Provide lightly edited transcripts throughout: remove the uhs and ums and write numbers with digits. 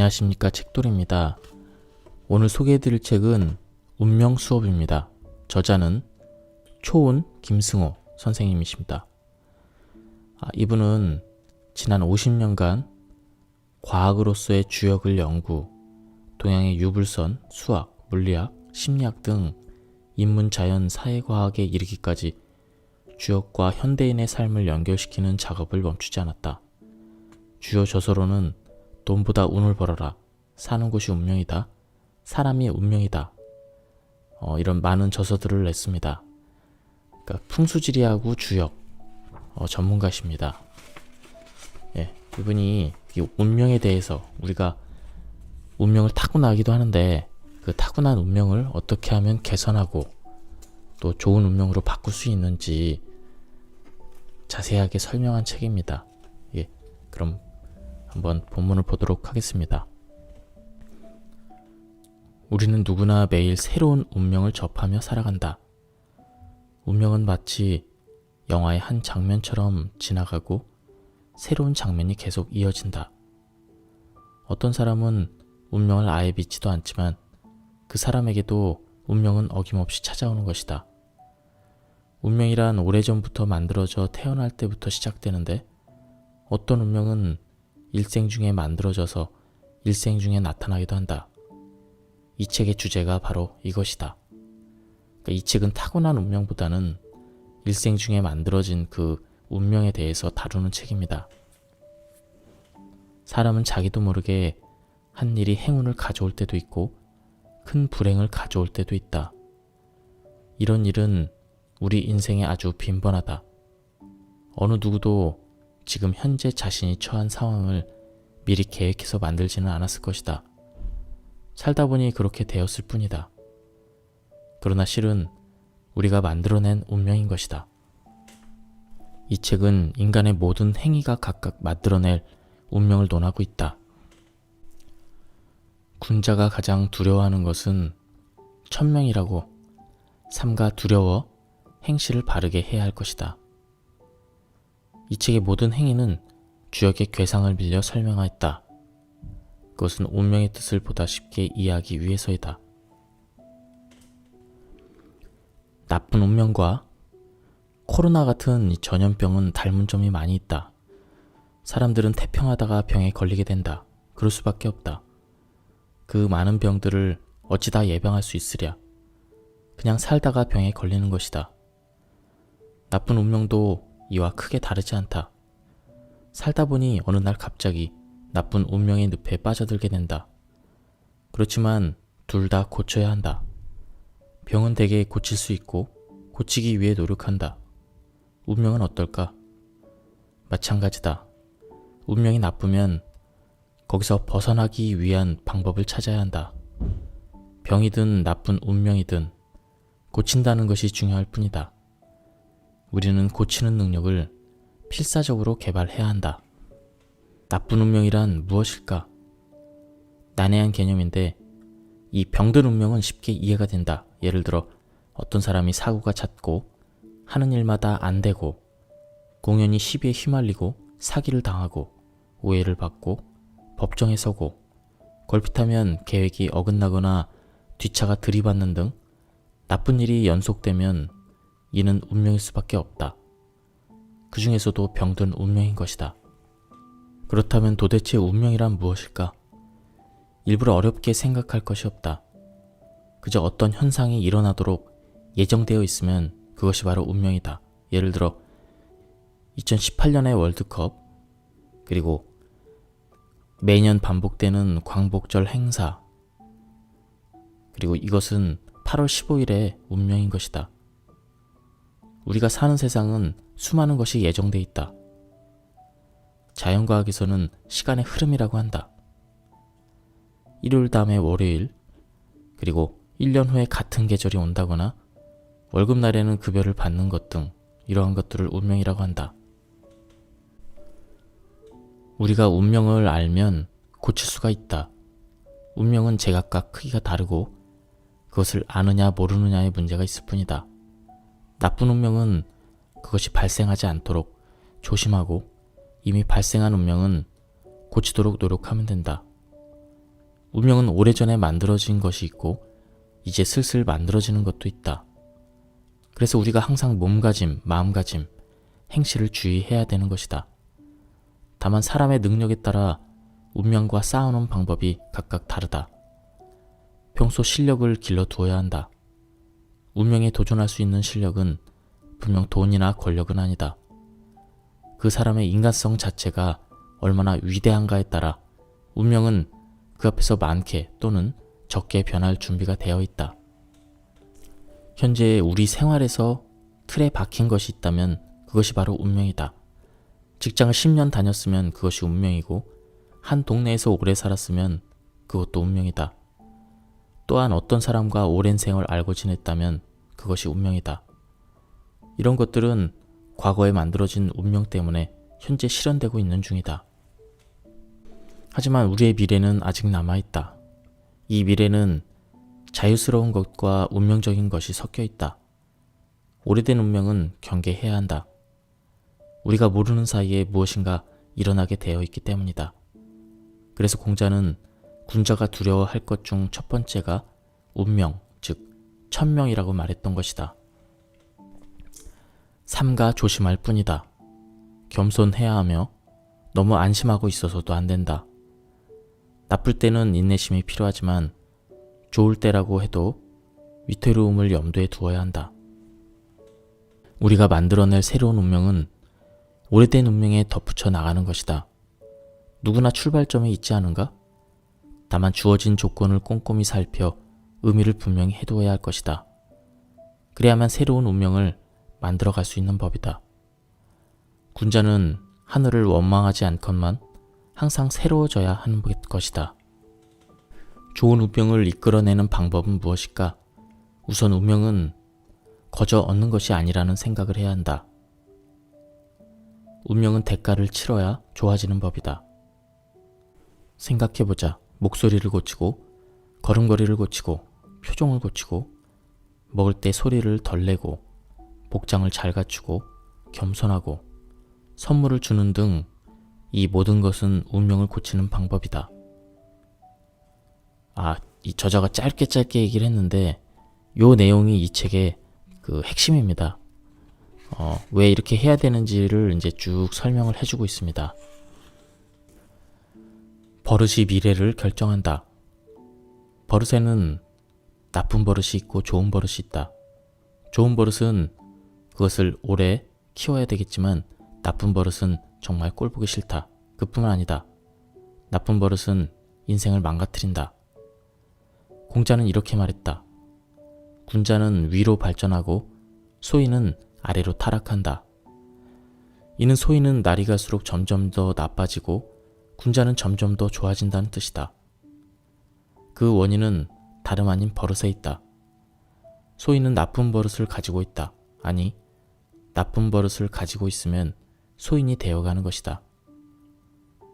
안녕하십니까, 책돌입니다. 오늘 소개해드릴 책은 운명수업입니다. 저자는 초은 김승호 선생님이십니다. 이분은 지난 50년간 과학으로서의 주역을 연구, 동양의 유불선, 수학, 물리학, 심리학 등 인문, 자연, 사회과학에 이르기까지 주역과 현대인의 삶을 연결시키는 작업을 멈추지 않았다. 주요 저서로는 돈보다 운을 벌어라, 사는 곳이 운명이다, 사람이 운명이다, 이런 많은 저서들을 냈습니다. 그러니까 풍수지리하고 주역 전문가십니다. 이분이 이 운명에 대해서, 우리가 운명을 타고나기도 하는데 그 타고난 운명을 어떻게 하면 개선하고 또 좋은 운명으로 바꿀 수 있는지 자세하게 설명한 책입니다. 그럼 한번 본문을 보도록 하겠습니다. 우리는 누구나 매일 새로운 운명을 접하며 살아간다. 운명은 마치 영화의 한 장면처럼 지나가고 새로운 장면이 계속 이어진다. 어떤 사람은 운명을 아예 믿지도 않지만 그 사람에게도 운명은 어김없이 찾아오는 것이다. 운명이란 오래전부터 만들어져 태어날 때부터 시작되는데, 어떤 운명은 일생 중에 만들어져서 일생 중에 나타나기도 한다. 이 책의 주제가 바로 이것이다. 이 책은 타고난 운명보다는 일생 중에 만들어진 그 운명에 대해서 다루는 책입니다. 사람은 자기도 모르게 한 일이 행운을 가져올 때도 있고 큰 불행을 가져올 때도 있다. 이런 일은 우리 인생에 아주 빈번하다. 어느 누구도 지금 현재 자신이 처한 상황을 미리 계획해서 만들지는 않았을 것이다. 살다 보니 그렇게 되었을 뿐이다. 그러나 실은 우리가 만들어낸 운명인 것이다. 이 책은 인간의 모든 행위가 각각 만들어낼 운명을 논하고 있다. 군자가 가장 두려워하는 것은 천명이라고, 삼가 두려워 행실을 바르게 해야 할 것이다. 이 책의 모든 행위는 주역의 괴상을 빌려 설명하였다. 그것은 운명의 뜻을 보다 쉽게 이해하기 위해서이다. 나쁜 운명과 코로나 같은 이 전염병은 닮은 점이 많이 있다. 사람들은 태평하다가 병에 걸리게 된다. 그럴 수밖에 없다. 그 많은 병들을 어찌 다 예방할 수 있으랴. 그냥 살다가 병에 걸리는 것이다. 나쁜 운명도 이와 크게 다르지 않다. 살다 보니 어느 날 갑자기 나쁜 운명의 늪에 빠져들게 된다. 그렇지만 둘 다 고쳐야 한다. 병은 대개 고칠 수 있고 고치기 위해 노력한다. 운명은 어떨까? 마찬가지다. 운명이 나쁘면 거기서 벗어나기 위한 방법을 찾아야 한다. 병이든 나쁜 운명이든 고친다는 것이 중요할 뿐이다. 우리는 고치는 능력을 필사적으로 개발해야 한다. 나쁜 운명이란 무엇일까? 난해한 개념인데 이 병든 운명은 쉽게 이해가 된다. 예를 들어 어떤 사람이 사고가 잦고 하는 일마다 안 되고 공연히 시비에 휘말리고 사기를 당하고 오해를 받고 법정에 서고 걸핏하면 계획이 어긋나거나 뒤차가 들이받는 등 나쁜 일이 연속되면 이는 운명일 수밖에 없다. 그 중에서도 병든 운명인 것이다. 그렇다면 도대체 운명이란 무엇일까? 일부러 어렵게 생각할 것이 없다. 그저 어떤 현상이 일어나도록 예정되어 있으면 그것이 바로 운명이다. 예를 들어 2018년의 월드컵, 그리고 매년 반복되는 광복절 행사, 그리고 이것은 8월 15일의 운명인 것이다. 우리가 사는 세상은 수많은 것이 예정돼 있다. 자연과학에서는 시간의 흐름이라고 한다. 일요일 다음에 월요일, 그리고 1년 후에 같은 계절이 온다거나 월급날에는 급여를 받는 것 등 이러한 것들을 운명이라고 한다. 우리가 운명을 알면 고칠 수가 있다. 운명은 제각각 크기가 다르고 그것을 아느냐 모르느냐의 문제가 있을 뿐이다. 나쁜 운명은 그것이 발생하지 않도록 조심하고 이미 발생한 운명은 고치도록 노력하면 된다. 운명은 오래전에 만들어진 것이 있고 이제 슬슬 만들어지는 것도 있다. 그래서 우리가 항상 몸가짐, 마음가짐, 행실을 주의해야 되는 것이다. 다만 사람의 능력에 따라 운명과 싸우는 방법이 각각 다르다. 평소 실력을 길러두어야 한다. 운명에 도전할 수 있는 실력은 분명 돈이나 권력은 아니다. 그 사람의 인간성 자체가 얼마나 위대한가에 따라 운명은 그 앞에서 많게 또는 적게 변할 준비가 되어 있다. 현재 우리 생활에서 틀에 박힌 것이 있다면 그것이 바로 운명이다. 직장을 10년 다녔으면 그것이 운명이고 한 동네에서 오래 살았으면 그것도 운명이다. 또한 어떤 사람과 오랜 생을 알고 지냈다면 그것이 운명이다. 이런 것들은 과거에 만들어진 운명 때문에 현재 실현되고 있는 중이다. 하지만 우리의 미래는 아직 남아있다. 이 미래는 자유스러운 것과 운명적인 것이 섞여 있다. 오래된 운명은 경계해야 한다. 우리가 모르는 사이에 무엇인가 일어나게 되어 있기 때문이다. 그래서 공자는 군자가 두려워할 것 중 첫 번째가 운명, 즉 천명이라고 말했던 것이다. 삼가 조심할 뿐이다. 겸손해야 하며 너무 안심하고 있어서도 안 된다. 나쁠 때는 인내심이 필요하지만 좋을 때라고 해도 위태로움을 염두에 두어야 한다. 우리가 만들어낼 새로운 운명은 오래된 운명에 덧붙여 나가는 것이다. 누구나 출발점이 있지 않은가? 다만 주어진 조건을 꼼꼼히 살펴 의미를 분명히 해두어야 할 것이다. 그래야만 새로운 운명을 만들어갈 수 있는 법이다. 군자는 하늘을 원망하지 않건만 항상 새로워져야 하는 것이다. 좋은 운명을 이끌어내는 방법은 무엇일까? 우선 운명은 거저 얻는 것이 아니라는 생각을 해야 한다. 운명은 대가를 치러야 좋아지는 법이다. 생각해보자. 목소리를 고치고, 걸음걸이를 고치고, 표정을 고치고, 먹을 때 소리를 덜 내고, 복장을 잘 갖추고, 겸손하고, 선물을 주는 등 이 모든 것은 운명을 고치는 방법이다. 이 저자가 짧게 얘기를 했는데 요 내용이 이 책의 그 핵심입니다. 왜 이렇게 해야 되는지를 이제 쭉 설명을 해주고 있습니다. 버릇이 미래를 결정한다. 버릇에는 나쁜 버릇이 있고 좋은 버릇이 있다. 좋은 버릇은 그것을 오래 키워야 되겠지만 나쁜 버릇은 정말 꼴보기 싫다. 그뿐만 아니다. 나쁜 버릇은 인생을 망가뜨린다. 공자는 이렇게 말했다. 군자는 위로 발전하고 소인은 아래로 타락한다. 이는 소인은 날이 갈수록 점점 더 나빠지고 군자는 점점 더 좋아진다는 뜻이다. 그 원인은 다름 아닌 버릇에 있다. 소인은 나쁜 버릇을 가지고 있다. 아니, 나쁜 버릇을 가지고 있으면 소인이 되어가는 것이다.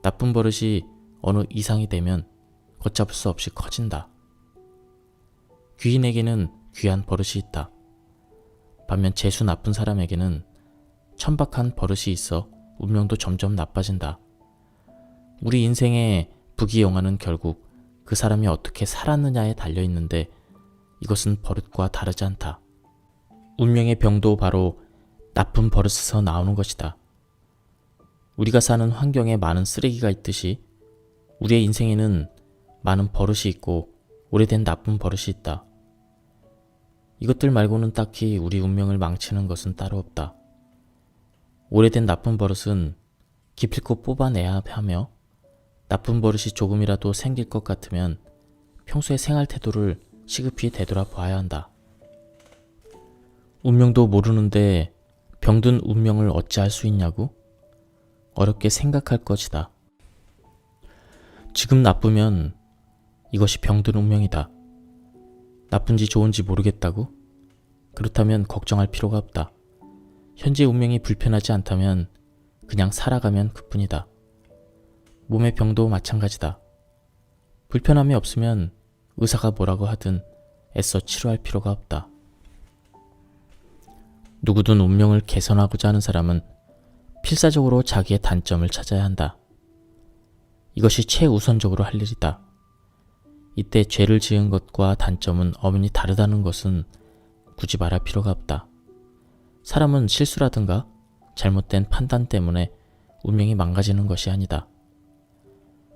나쁜 버릇이 어느 이상이 되면 걷잡을 수 없이 커진다. 귀인에게는 귀한 버릇이 있다. 반면 재수 나쁜 사람에게는 천박한 버릇이 있어 운명도 점점 나빠진다. 우리 인생의 부귀영화는 결국 그 사람이 어떻게 살았느냐에 달려있는데 이것은 버릇과 다르지 않다. 운명의 병도 바로 나쁜 버릇에서 나오는 것이다. 우리가 사는 환경에 많은 쓰레기가 있듯이 우리의 인생에는 많은 버릇이 있고 오래된 나쁜 버릇이 있다. 이것들 말고는 딱히 우리 운명을 망치는 것은 따로 없다. 오래된 나쁜 버릇은 기필코 뽑아내야 하며 나쁜 버릇이 조금이라도 생길 것 같으면 평소의 생활 태도를 시급히 되돌아봐야 한다. 운명도 모르는데 병든 운명을 어찌할 수 있냐고? 어렵게 생각할 것이다. 지금 나쁘면 이것이 병든 운명이다. 나쁜지 좋은지 모르겠다고? 그렇다면 걱정할 필요가 없다. 현재 운명이 불편하지 않다면 그냥 살아가면 그뿐이다. 몸의 병도 마찬가지다. 불편함이 없으면 의사가 뭐라고 하든 애써 치료할 필요가 없다. 누구든 운명을 개선하고자 하는 사람은 필사적으로 자기의 단점을 찾아야 한다. 이것이 최우선적으로 할 일이다. 이때 죄를 지은 것과 단점은 엄연히 다르다는 것은 굳이 말할 필요가 없다. 사람은 실수라든가 잘못된 판단 때문에 운명이 망가지는 것이 아니다.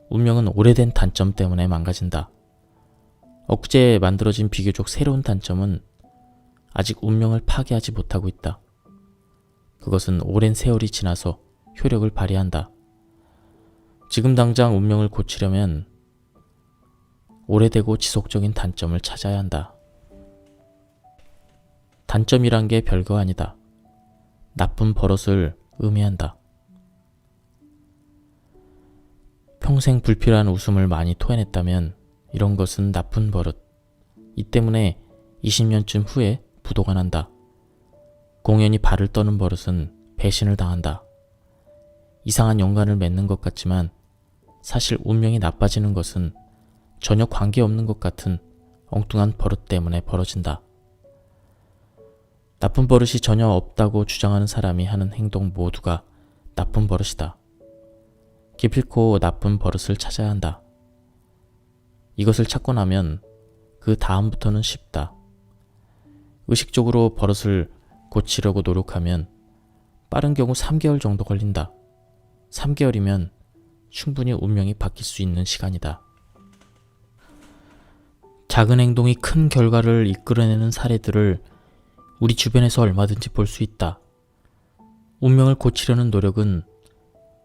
운명은 오래된 단점 때문에 망가진다. 엊그제 만들어진 비교적 새로운 단점은 아직 운명을 파괴하지 못하고 있다. 그것은 오랜 세월이 지나서 효력을 발휘한다. 지금 당장 운명을 고치려면 오래되고 지속적인 단점을 찾아야 한다. 단점이란 게 별거 아니다. 나쁜 버릇을 의미한다. 평생 불필요한 웃음을 많이 토해냈다면 이런 것은 나쁜 버릇. 이 때문에 20년쯤 후에 부도가 난다. 공연히 발을 떠는 버릇은 배신을 당한다. 이상한 연관을 맺는 것 같지만 사실 운명이 나빠지는 것은 전혀 관계없는 것 같은 엉뚱한 버릇 때문에 벌어진다. 나쁜 버릇이 전혀 없다고 주장하는 사람이 하는 행동 모두가 나쁜 버릇이다. 기필코 나쁜 버릇을 찾아야 한다. 이것을 찾고 나면 그 다음부터는 쉽다. 의식적으로 버릇을 고치려고 노력하면 빠른 경우 3개월 정도 걸린다. 3개월이면 충분히 운명이 바뀔 수 있는 시간이다. 작은 행동이 큰 결과를 이끌어내는 사례들을 우리 주변에서 얼마든지 볼 수 있다. 운명을 고치려는 노력은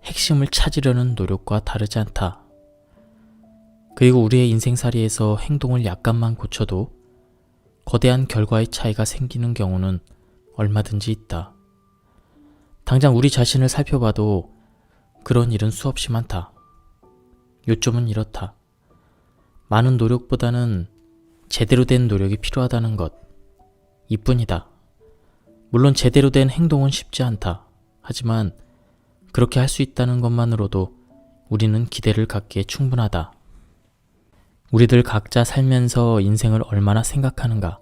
핵심을 찾으려는 노력과 다르지 않다. 그리고 우리의 인생살이에서 행동을 약간만 고쳐도 거대한 결과의 차이가 생기는 경우는 얼마든지 있다. 당장 우리 자신을 살펴봐도 그런 일은 수없이 많다. 요점은 이렇다. 많은 노력보다는 제대로 된 노력이 필요하다는 것, 이뿐이다. 물론 제대로 된 행동은 쉽지 않다. 하지만 그렇게 할 수 있다는 것만으로도 우리는 기대를 갖기에 충분하다. 우리들 각자 살면서 인생을 얼마나 생각하는가?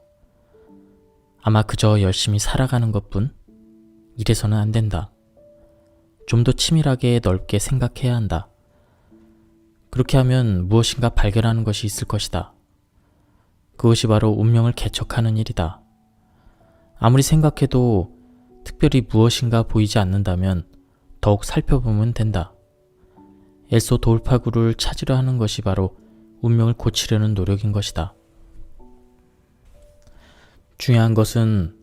아마 그저 열심히 살아가는 것뿐? 이래서는 안 된다. 좀 더 치밀하게 넓게 생각해야 한다. 그렇게 하면 무엇인가 발견하는 것이 있을 것이다. 그것이 바로 운명을 개척하는 일이다. 아무리 생각해도 특별히 무엇인가 보이지 않는다면 더욱 살펴보면 된다. 엘소 돌파구를 찾으려 하는 것이 바로 운명을 고치려는 노력인 것이다. 중요한 것은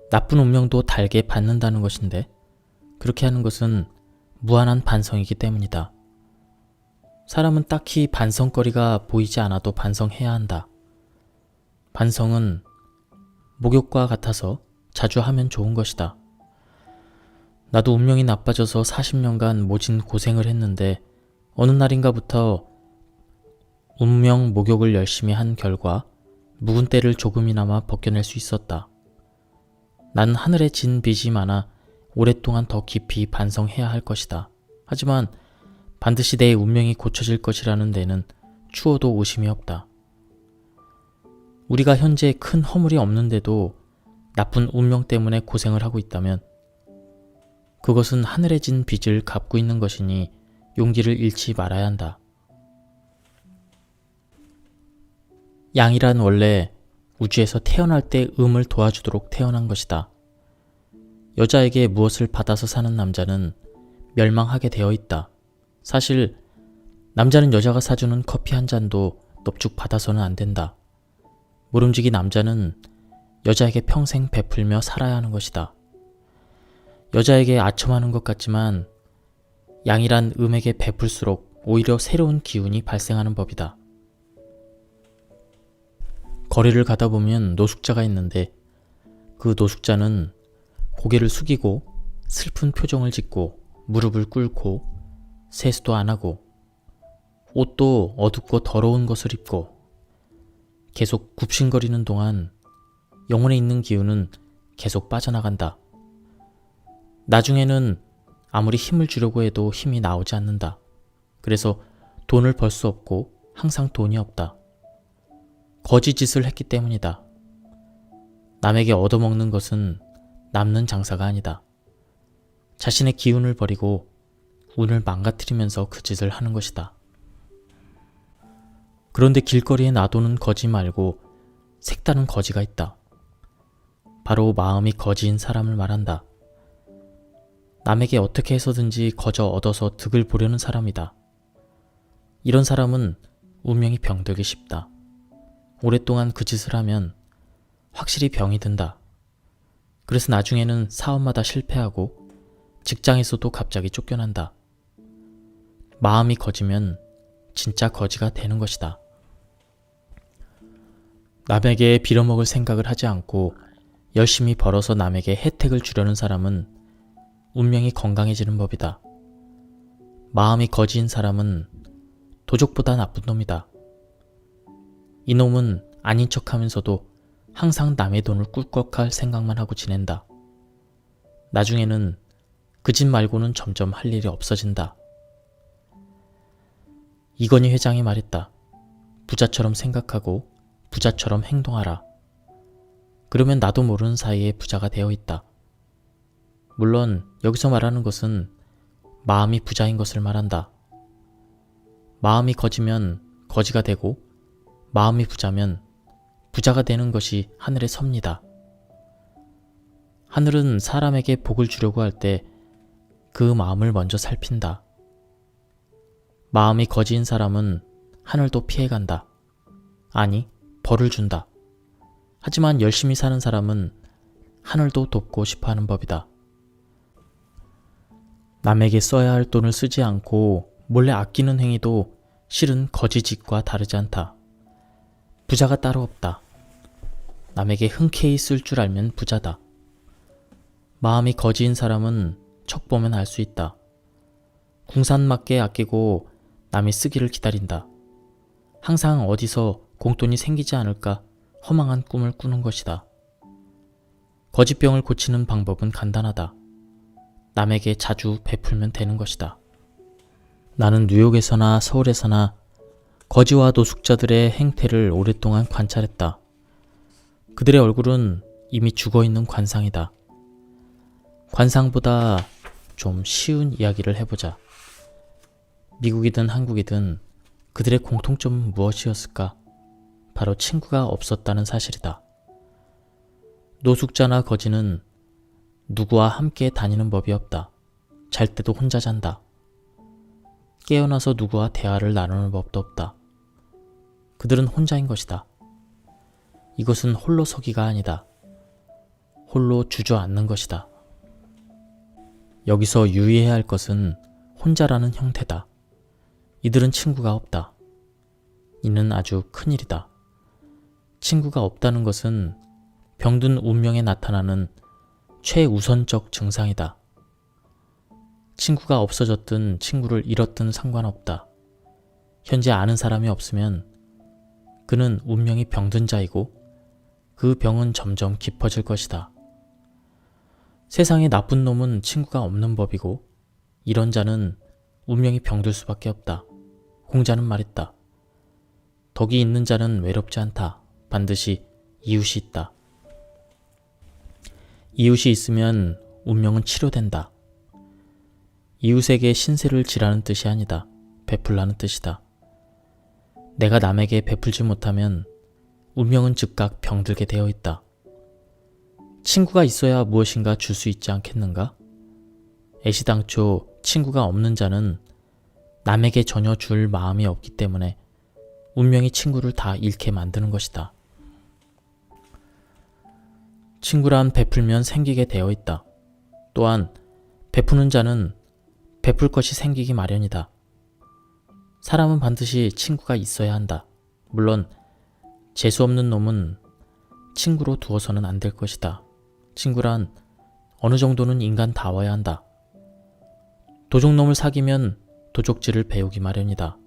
나쁜 운명도 달게 받는다는 것인데 그렇게 하는 것은 무한한 반성이기 때문이다. 사람은 딱히 반성거리가 보이지 않아도 반성해야 한다. 반성은 목욕과 같아서 자주 하면 좋은 것이다. 나도 운명이 나빠져서 40년간 모진 고생을 했는데 어느 날인가부터 운명 목욕을 열심히 한 결과 묵은 때를 조금이나마 벗겨낼 수 있었다. 나는 하늘에 진 빚이 많아 오랫동안 더 깊이 반성해야 할 것이다. 하지만 반드시 내 운명이 고쳐질 것이라는 데는 추워도 의심이 없다. 우리가 현재 큰 허물이 없는데도 나쁜 운명 때문에 고생을 하고 있다면 그것은 하늘에 진 빚을 갚고 있는 것이니 용기를 잃지 말아야 한다. 양이란 원래 우주에서 태어날 때 음을 도와주도록 태어난 것이다. 여자에게 무엇을 받아서 사는 남자는 멸망하게 되어 있다. 사실 남자는 여자가 사주는 커피 한 잔도 넙죽 받아서는 안 된다. 모름지기 남자는 여자에게 평생 베풀며 살아야 하는 것이다. 여자에게 아첨하는 것 같지만 양이란 음에게 베풀수록 오히려 새로운 기운이 발생하는 법이다. 거리를 가다 보면 노숙자가 있는데 그 노숙자는 고개를 숙이고 슬픈 표정을 짓고 무릎을 꿇고 세수도 안 하고 옷도 어둡고 더러운 것을 입고 계속 굽신거리는 동안 영혼에 있는 기운은 계속 빠져나간다. 나중에는 아무리 힘을 주려고 해도 힘이 나오지 않는다. 그래서 돈을 벌 수 없고 항상 돈이 없다. 거짓짓을 했기 때문이다. 남에게 얻어먹는 것은 남는 장사가 아니다. 자신의 기운을 버리고 운을 망가뜨리면서 그 짓을 하는 것이다. 그런데 길거리에 놔두는 거지 말고 색다른 거지가 있다. 바로 마음이 거지인 사람을 말한다. 남에게 어떻게 해서든지 거저 얻어서 득을 보려는 사람이다. 이런 사람은 운명이 병들기 쉽다. 오랫동안 그 짓을 하면 확실히 병이 든다. 그래서 나중에는 사업마다 실패하고 직장에서도 갑자기 쫓겨난다. 마음이 거지면 진짜 거지가 되는 것이다. 남에게 빌어먹을 생각을 하지 않고 열심히 벌어서 남에게 혜택을 주려는 사람은 운명이 건강해지는 법이다. 마음이 거지인 사람은 도적보다 나쁜 놈이다. 이놈은 아닌 척하면서도 항상 남의 돈을 꿀꺽할 생각만 하고 지낸다. 나중에는 그 집 말고는 점점 할 일이 없어진다. 이건희 회장이 말했다. 부자처럼 생각하고 부자처럼 행동하라. 그러면 나도 모르는 사이에 부자가 되어 있다. 물론 여기서 말하는 것은 마음이 부자인 것을 말한다. 마음이 거지면 거지가 되고 마음이 부자면 부자가 되는 것이 하늘의 섭니다. 하늘은 사람에게 복을 주려고 할 때 그 마음을 먼저 살핀다. 마음이 거지인 사람은 하늘도 피해간다. 아니, 벌을 준다. 하지만 열심히 사는 사람은 하늘도 돕고 싶어하는 법이다. 남에게 써야 할 돈을 쓰지 않고 몰래 아끼는 행위도 실은 거지짓과 다르지 않다. 부자가 따로 없다. 남에게 흔쾌히 쓸 줄 알면 부자다. 마음이 거지인 사람은 척 보면 알 수 있다. 궁산맞게 아끼고 남이 쓰기를 기다린다. 항상 어디서 공돈이 생기지 않을까 허망한 꿈을 꾸는 것이다. 거지병을 고치는 방법은 간단하다. 남에게 자주 베풀면 되는 것이다. 나는 뉴욕에서나 서울에서나 거지와 노숙자들의 행태를 오랫동안 관찰했다. 그들의 얼굴은 이미 죽어있는 관상이다. 관상보다 좀 쉬운 이야기를 해보자. 미국이든 한국이든 그들의 공통점은 무엇이었을까? 바로 친구가 없었다는 사실이다. 노숙자나 거지는 누구와 함께 다니는 법이 없다. 잘 때도 혼자 잔다. 깨어나서 누구와 대화를 나누는 법도 없다. 그들은 혼자인 것이다. 이것은 홀로 서기가 아니다. 홀로 주저앉는 것이다. 여기서 유의해야 할 것은 혼자라는 형태다. 이들은 친구가 없다. 이는 아주 큰일이다. 친구가 없다는 것은 병든 운명에 나타나는 최우선적 증상이다. 친구가 없어졌든 친구를 잃었든 상관없다. 현재 아는 사람이 없으면 그는 운명이 병든 자이고 그 병은 점점 깊어질 것이다. 세상에 나쁜 놈은 친구가 없는 법이고 이런 자는 운명이 병들 수밖에 없다. 공자는 말했다. 덕이 있는 자는 외롭지 않다. 반드시 이웃이 있다. 이웃이 있으면 운명은 치료된다. 이웃에게 신세를 지라는 뜻이 아니다. 베풀라는 뜻이다. 내가 남에게 베풀지 못하면 운명은 즉각 병들게 되어 있다. 친구가 있어야 무엇인가 줄 수 있지 않겠는가? 애시당초 친구가 없는 자는 남에게 전혀 줄 마음이 없기 때문에 운명이 친구를 다 잃게 만드는 것이다. 친구란 베풀면 생기게 되어 있다. 또한 베푸는 자는 베풀 것이 생기기 마련이다. 사람은 반드시 친구가 있어야 한다. 물론 재수없는 놈은 친구로 두어서는 안 될 것이다. 친구란 어느 정도는 인간다워야 한다. 도적놈을 사귀면 도적질을 배우기 마련이다.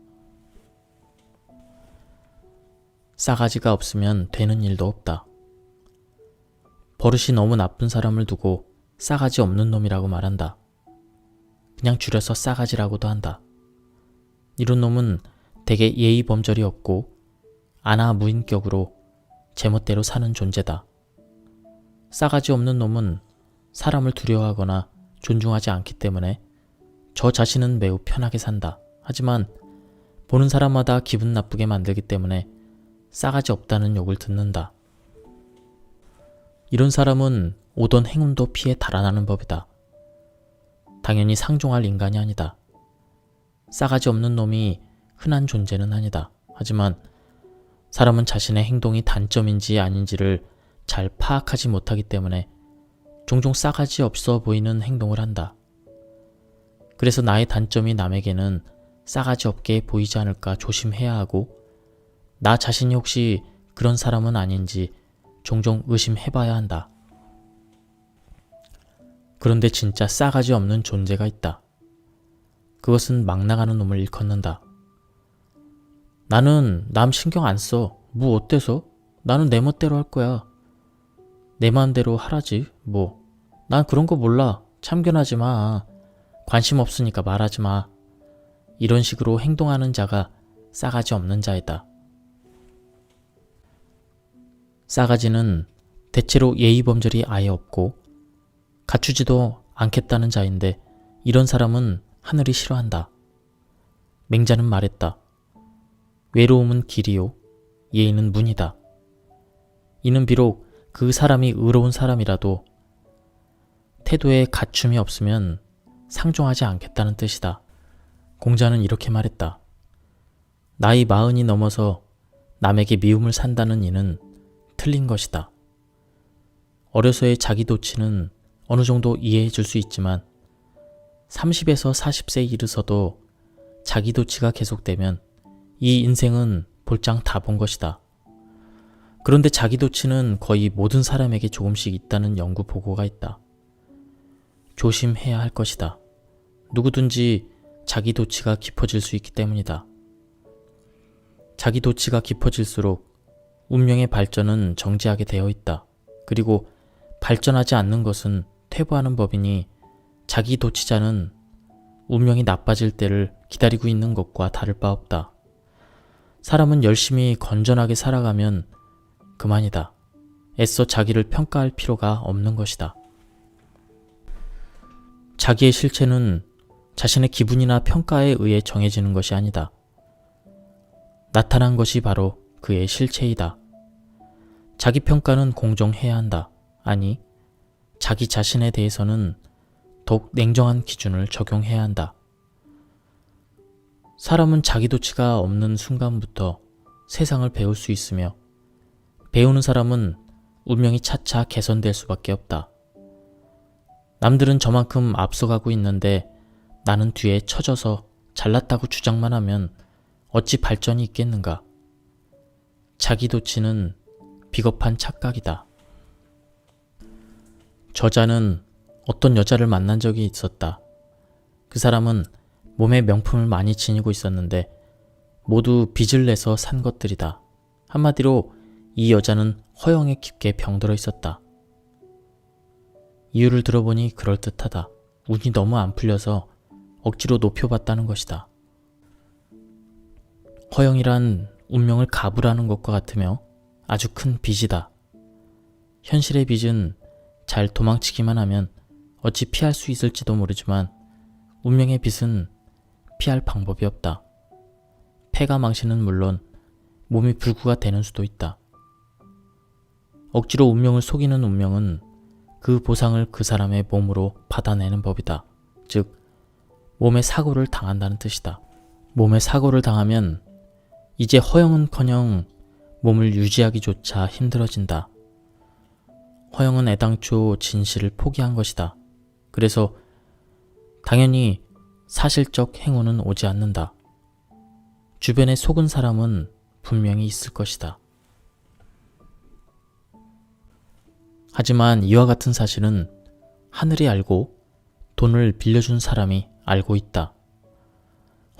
싸가지가 없으면 되는 일도 없다. 버릇이 너무 나쁜 사람을 두고 싸가지 없는 놈이라고 말한다. 그냥 줄여서 싸가지라고도 한다. 이런 놈은 대개 예의 범절이 없고 안하무인격으로 제멋대로 사는 존재다. 싸가지 없는 놈은 사람을 두려워하거나 존중하지 않기 때문에 저 자신은 매우 편하게 산다. 하지만 보는 사람마다 기분 나쁘게 만들기 때문에 싸가지 없다는 욕을 듣는다. 이런 사람은 오던 행운도 피해 달아나는 법이다. 당연히 상종할 인간이 아니다. 싸가지 없는 놈이 흔한 존재는 아니다. 하지만 사람은 자신의 행동이 단점인지 아닌지를 잘 파악하지 못하기 때문에 종종 싸가지 없어 보이는 행동을 한다. 그래서 나의 단점이 남에게는 싸가지 없게 보이지 않을까 조심해야 하고 나 자신이 혹시 그런 사람은 아닌지 종종 의심해봐야 한다. 그런데 진짜 싸가지 없는 존재가 있다. 그것은 막 나가는 놈을 일컫는다. 나는 남 신경 안 써. 뭐 어때서? 나는 내 멋대로 할 거야. 내 마음대로 하라지 뭐. 난 그런 거 몰라. 참견하지 마. 관심 없으니까 말하지 마. 이런 식으로 행동하는 자가 싸가지 없는 자이다. 싸가지는 대체로 예의범절이 아예 없고 갖추지도 않겠다는 자인데 이런 사람은 하늘이 싫어한다. 맹자는 말했다. 외로움은 길이요, 예의는 문이다. 이는 비록 그 사람이 의로운 사람이라도 태도에 갖춤이 없으면 상종하지 않겠다는 뜻이다. 공자는 이렇게 말했다. 나이 40이 넘어서 남에게 미움을 산다는 이는 틀린 것이다. 어려서의 자기도취는 어느 정도 이해해 줄 수 있지만 30에서 40세에 이르서도 자기도취가 계속되면 이 인생은 볼장 다 본 것이다. 그런데 자기도취는 거의 모든 사람에게 조금씩 있다는 연구 보고가 있다. 조심해야 할 것이다. 누구든지 자기도취가 깊어질 수 있기 때문이다. 자기도취가 깊어질수록 운명의 발전은 정지하게 되어 있다. 그리고 발전하지 않는 것은 퇴보하는 법이니 자기도취자는 운명이 나빠질 때를 기다리고 있는 것과 다를 바 없다. 사람은 열심히 건전하게 살아가면 그만이다. 애써 자기를 평가할 필요가 없는 것이다. 자기의 실체는 자신의 기분이나 평가에 의해 정해지는 것이 아니다. 나타난 것이 바로 그의 실체이다. 자기 평가는 공정해야 한다. 아니, 자기 자신에 대해서는 더욱 냉정한 기준을 적용해야 한다. 사람은 자기도취가 없는 순간부터 세상을 배울 수 있으며 배우는 사람은 운명이 차차 개선될 수밖에 없다. 남들은 저만큼 앞서가고 있는데 나는 뒤에 처져서 잘났다고 주장만 하면 어찌 발전이 있겠는가? 자기도취는 비겁한 착각이다. 저자는 어떤 여자를 만난 적이 있었다. 그 사람은 몸에 명품을 많이 지니고 있었는데 모두 빚을 내서 산 것들이다. 한마디로 이 여자는 허영에 깊게 병들어 있었다. 이유를 들어보니 그럴듯하다. 운이 너무 안 풀려서 억지로 높여봤다는 것이다. 허영이란 운명을 가불하는 것과 같으며 아주 큰 빚이다. 현실의 빚은 잘 도망치기만 하면 어찌 피할 수 있을지도 모르지만 운명의 빚은 피할 방법이 없다. 폐가 망신은 물론 몸이 불구가 되는 수도 있다. 억지로 운명을 속이는 운명은 그 보상을 그 사람의 몸으로 받아내는 법이다. 즉, 몸에 사고를 당한다는 뜻이다. 몸에 사고를 당하면 이제 허영은커녕 몸을 유지하기조차 힘들어진다. 허영은 애당초 진실을 포기한 것이다. 그래서 당연히 사실적 행운은 오지 않는다. 주변에 속은 사람은 분명히 있을 것이다. 하지만 이와 같은 사실은 하늘이 알고 돈을 빌려준 사람이 알고 있다.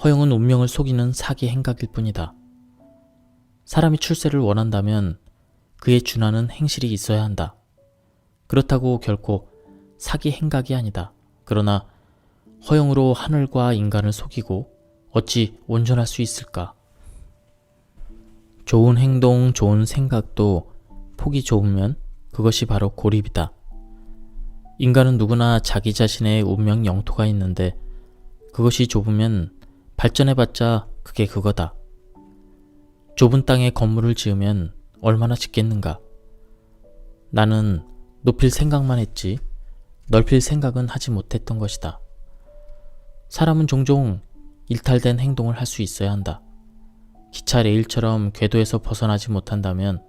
허영은 운명을 속이는 사기 행각일 뿐이다. 사람이 출세를 원한다면 그에 준하는 행실이 있어야 한다. 그렇다고 결코 사기 행각이 아니다. 그러나 허영으로 하늘과 인간을 속이고 어찌 온전할 수 있을까? 좋은 행동, 좋은 생각도 폭이 좁으면 그것이 바로 고립이다. 인간은 누구나 자기 자신의 운명 영토가 있는데 그것이 좁으면 발전해봤자 그게 그거다. 좁은 땅에 건물을 지으면 얼마나 짓겠는가. 나는 높일 생각만 했지 넓힐 생각은 하지 못했던 것이다. 사람은 종종 일탈된 행동을 할 수 있어야 한다. 기차 레일처럼 궤도에서 벗어나지 못한다면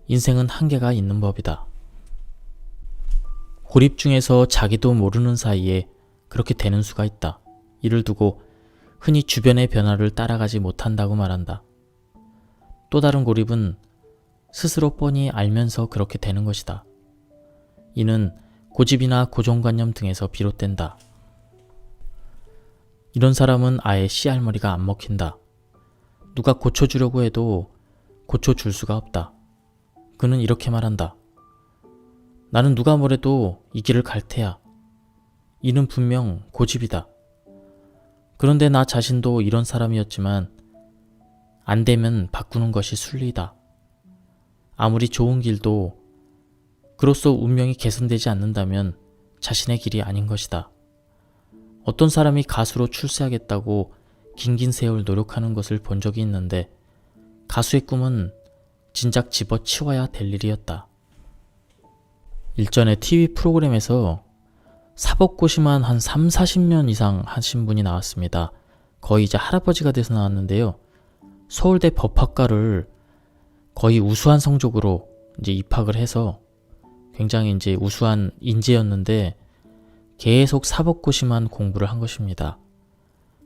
인생은 한계가 있는 법이다. 고립 중에서 자기도 모르는 사이에 그렇게 되는 수가 있다. 이를 두고 흔히 주변의 변화를 따라가지 못한다고 말한다. 또 다른 고립은 스스로 뻔히 알면서 그렇게 되는 것이다. 이는 고집이나 고정관념 등에서 비롯된다. 이런 사람은 아예 씨알머리가 안 먹힌다. 누가 고쳐주려고 해도 고쳐줄 수가 없다. 그는 이렇게 말한다. 나는 누가 뭐래도 이 길을 갈 테야. 이는 분명 고집이다. 그런데 나 자신도 이런 사람이었지만 안 되면 바꾸는 것이 순리다. 아무리 좋은 길도 그로써 운명이 개선되지 않는다면 자신의 길이 아닌 것이다. 어떤 사람이 가수로 출세하겠다고 긴긴 세월 노력하는 것을 본 적이 있는데 가수의 꿈은 진작 집어치워야 될 일이었다. 일전에 TV 프로그램에서 사법고시만 한 3, 40년 이상 하신 분이 나왔습니다. 거의 이제 할아버지가 돼서 나왔는데요. 서울대 법학과를 거의 우수한 성적으로 이제 입학을 해서 굉장히 이제 우수한 인재였는데 계속 사법고시만 공부를 한 것입니다.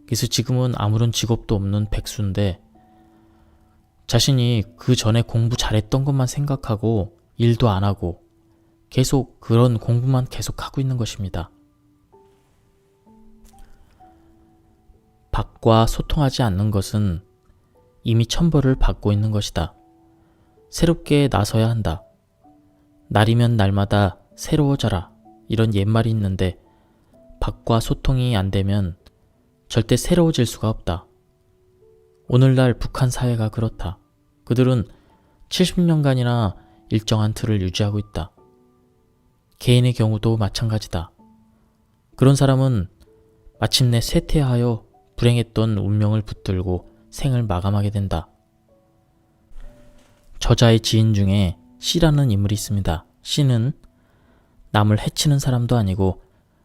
그래서 지금은 아무런 직업도 없는 백수인데 자신이 그 전에 공부 잘했던 것만 생각하고 일도 안 하고 계속 그런 공부만 계속 하고 있는 것입니다. 밖과 소통하지 않는 것은 이미 천벌을 받고 있는 것이다. 새롭게 나서야 한다. 날이면 날마다 새로워져라. 이런 옛말이 있는데 밖과 소통이 안 되면 절대 새로워질 수가 없다. 오늘날 북한 사회가 그렇다. 그들은 70년간이나 일정한 틀을 유지하고 있다. 개인의 경우도 마찬가지다. 그런 사람은 마침내 쇠퇴하여 불행했던 운명을 붙들고 생을 마감하게 된다. 저자의 지인 중에 C라는 인물이 있습니다. C는 남을 해치는 사람도 아니고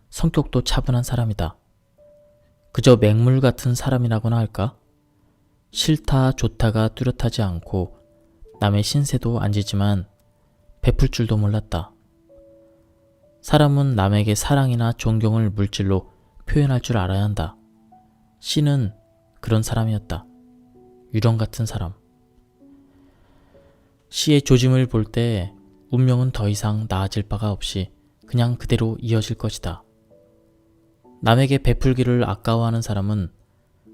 성격도 차분한 사람이다. 그저 맹물 같은 사람이라고나 할까? 싫다 좋다가 뚜렷하지 않고 남의 신세도 안 지지만 베풀 줄도 몰랐다. 사람은 남에게 사랑이나 존경을 물질로 표현할 줄 알아야 한다. C는 그런 사람이었다. 유령 같은 사람. C의 조짐을 볼 때 운명은 더 이상 나아질 바가 없이 그냥 그대로 이어질 것이다. 남에게 베풀기를 아까워하는 사람은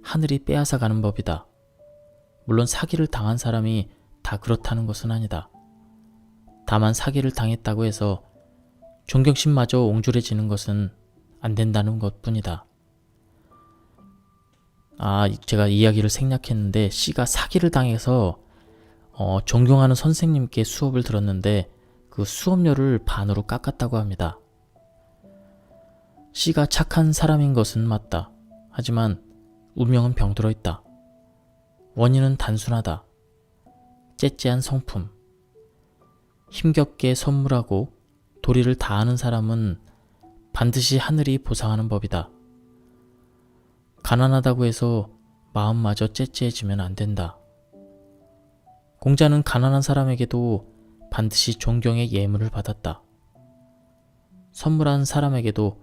하늘이 빼앗아 가는 법이다. 물론 사기를 당한 사람이 다 그렇다는 것은 아니다. 다만 사기를 당했다고 해서 존경심마저 옹졸해지는 것은 안 된다는 것뿐이다. 제가 이야기를 생략했는데 C가 사기를 당해서 존경하는 선생님께 수업을 들었는데 그 수업료를 반으로 깎았다고 합니다. C가 착한 사람인 것은 맞다. 하지만 운명은 병들어 있다. 원인은 단순하다. 째째한 성품. 힘겹게 선물하고 도리를 다하는 사람은 반드시 하늘이 보상하는 법이다. 가난하다고 해서 마음마저 째째해지면 안 된다. 공자는 가난한 사람에게도 반드시 존경의 예물을 받았다. 선물한 사람에게도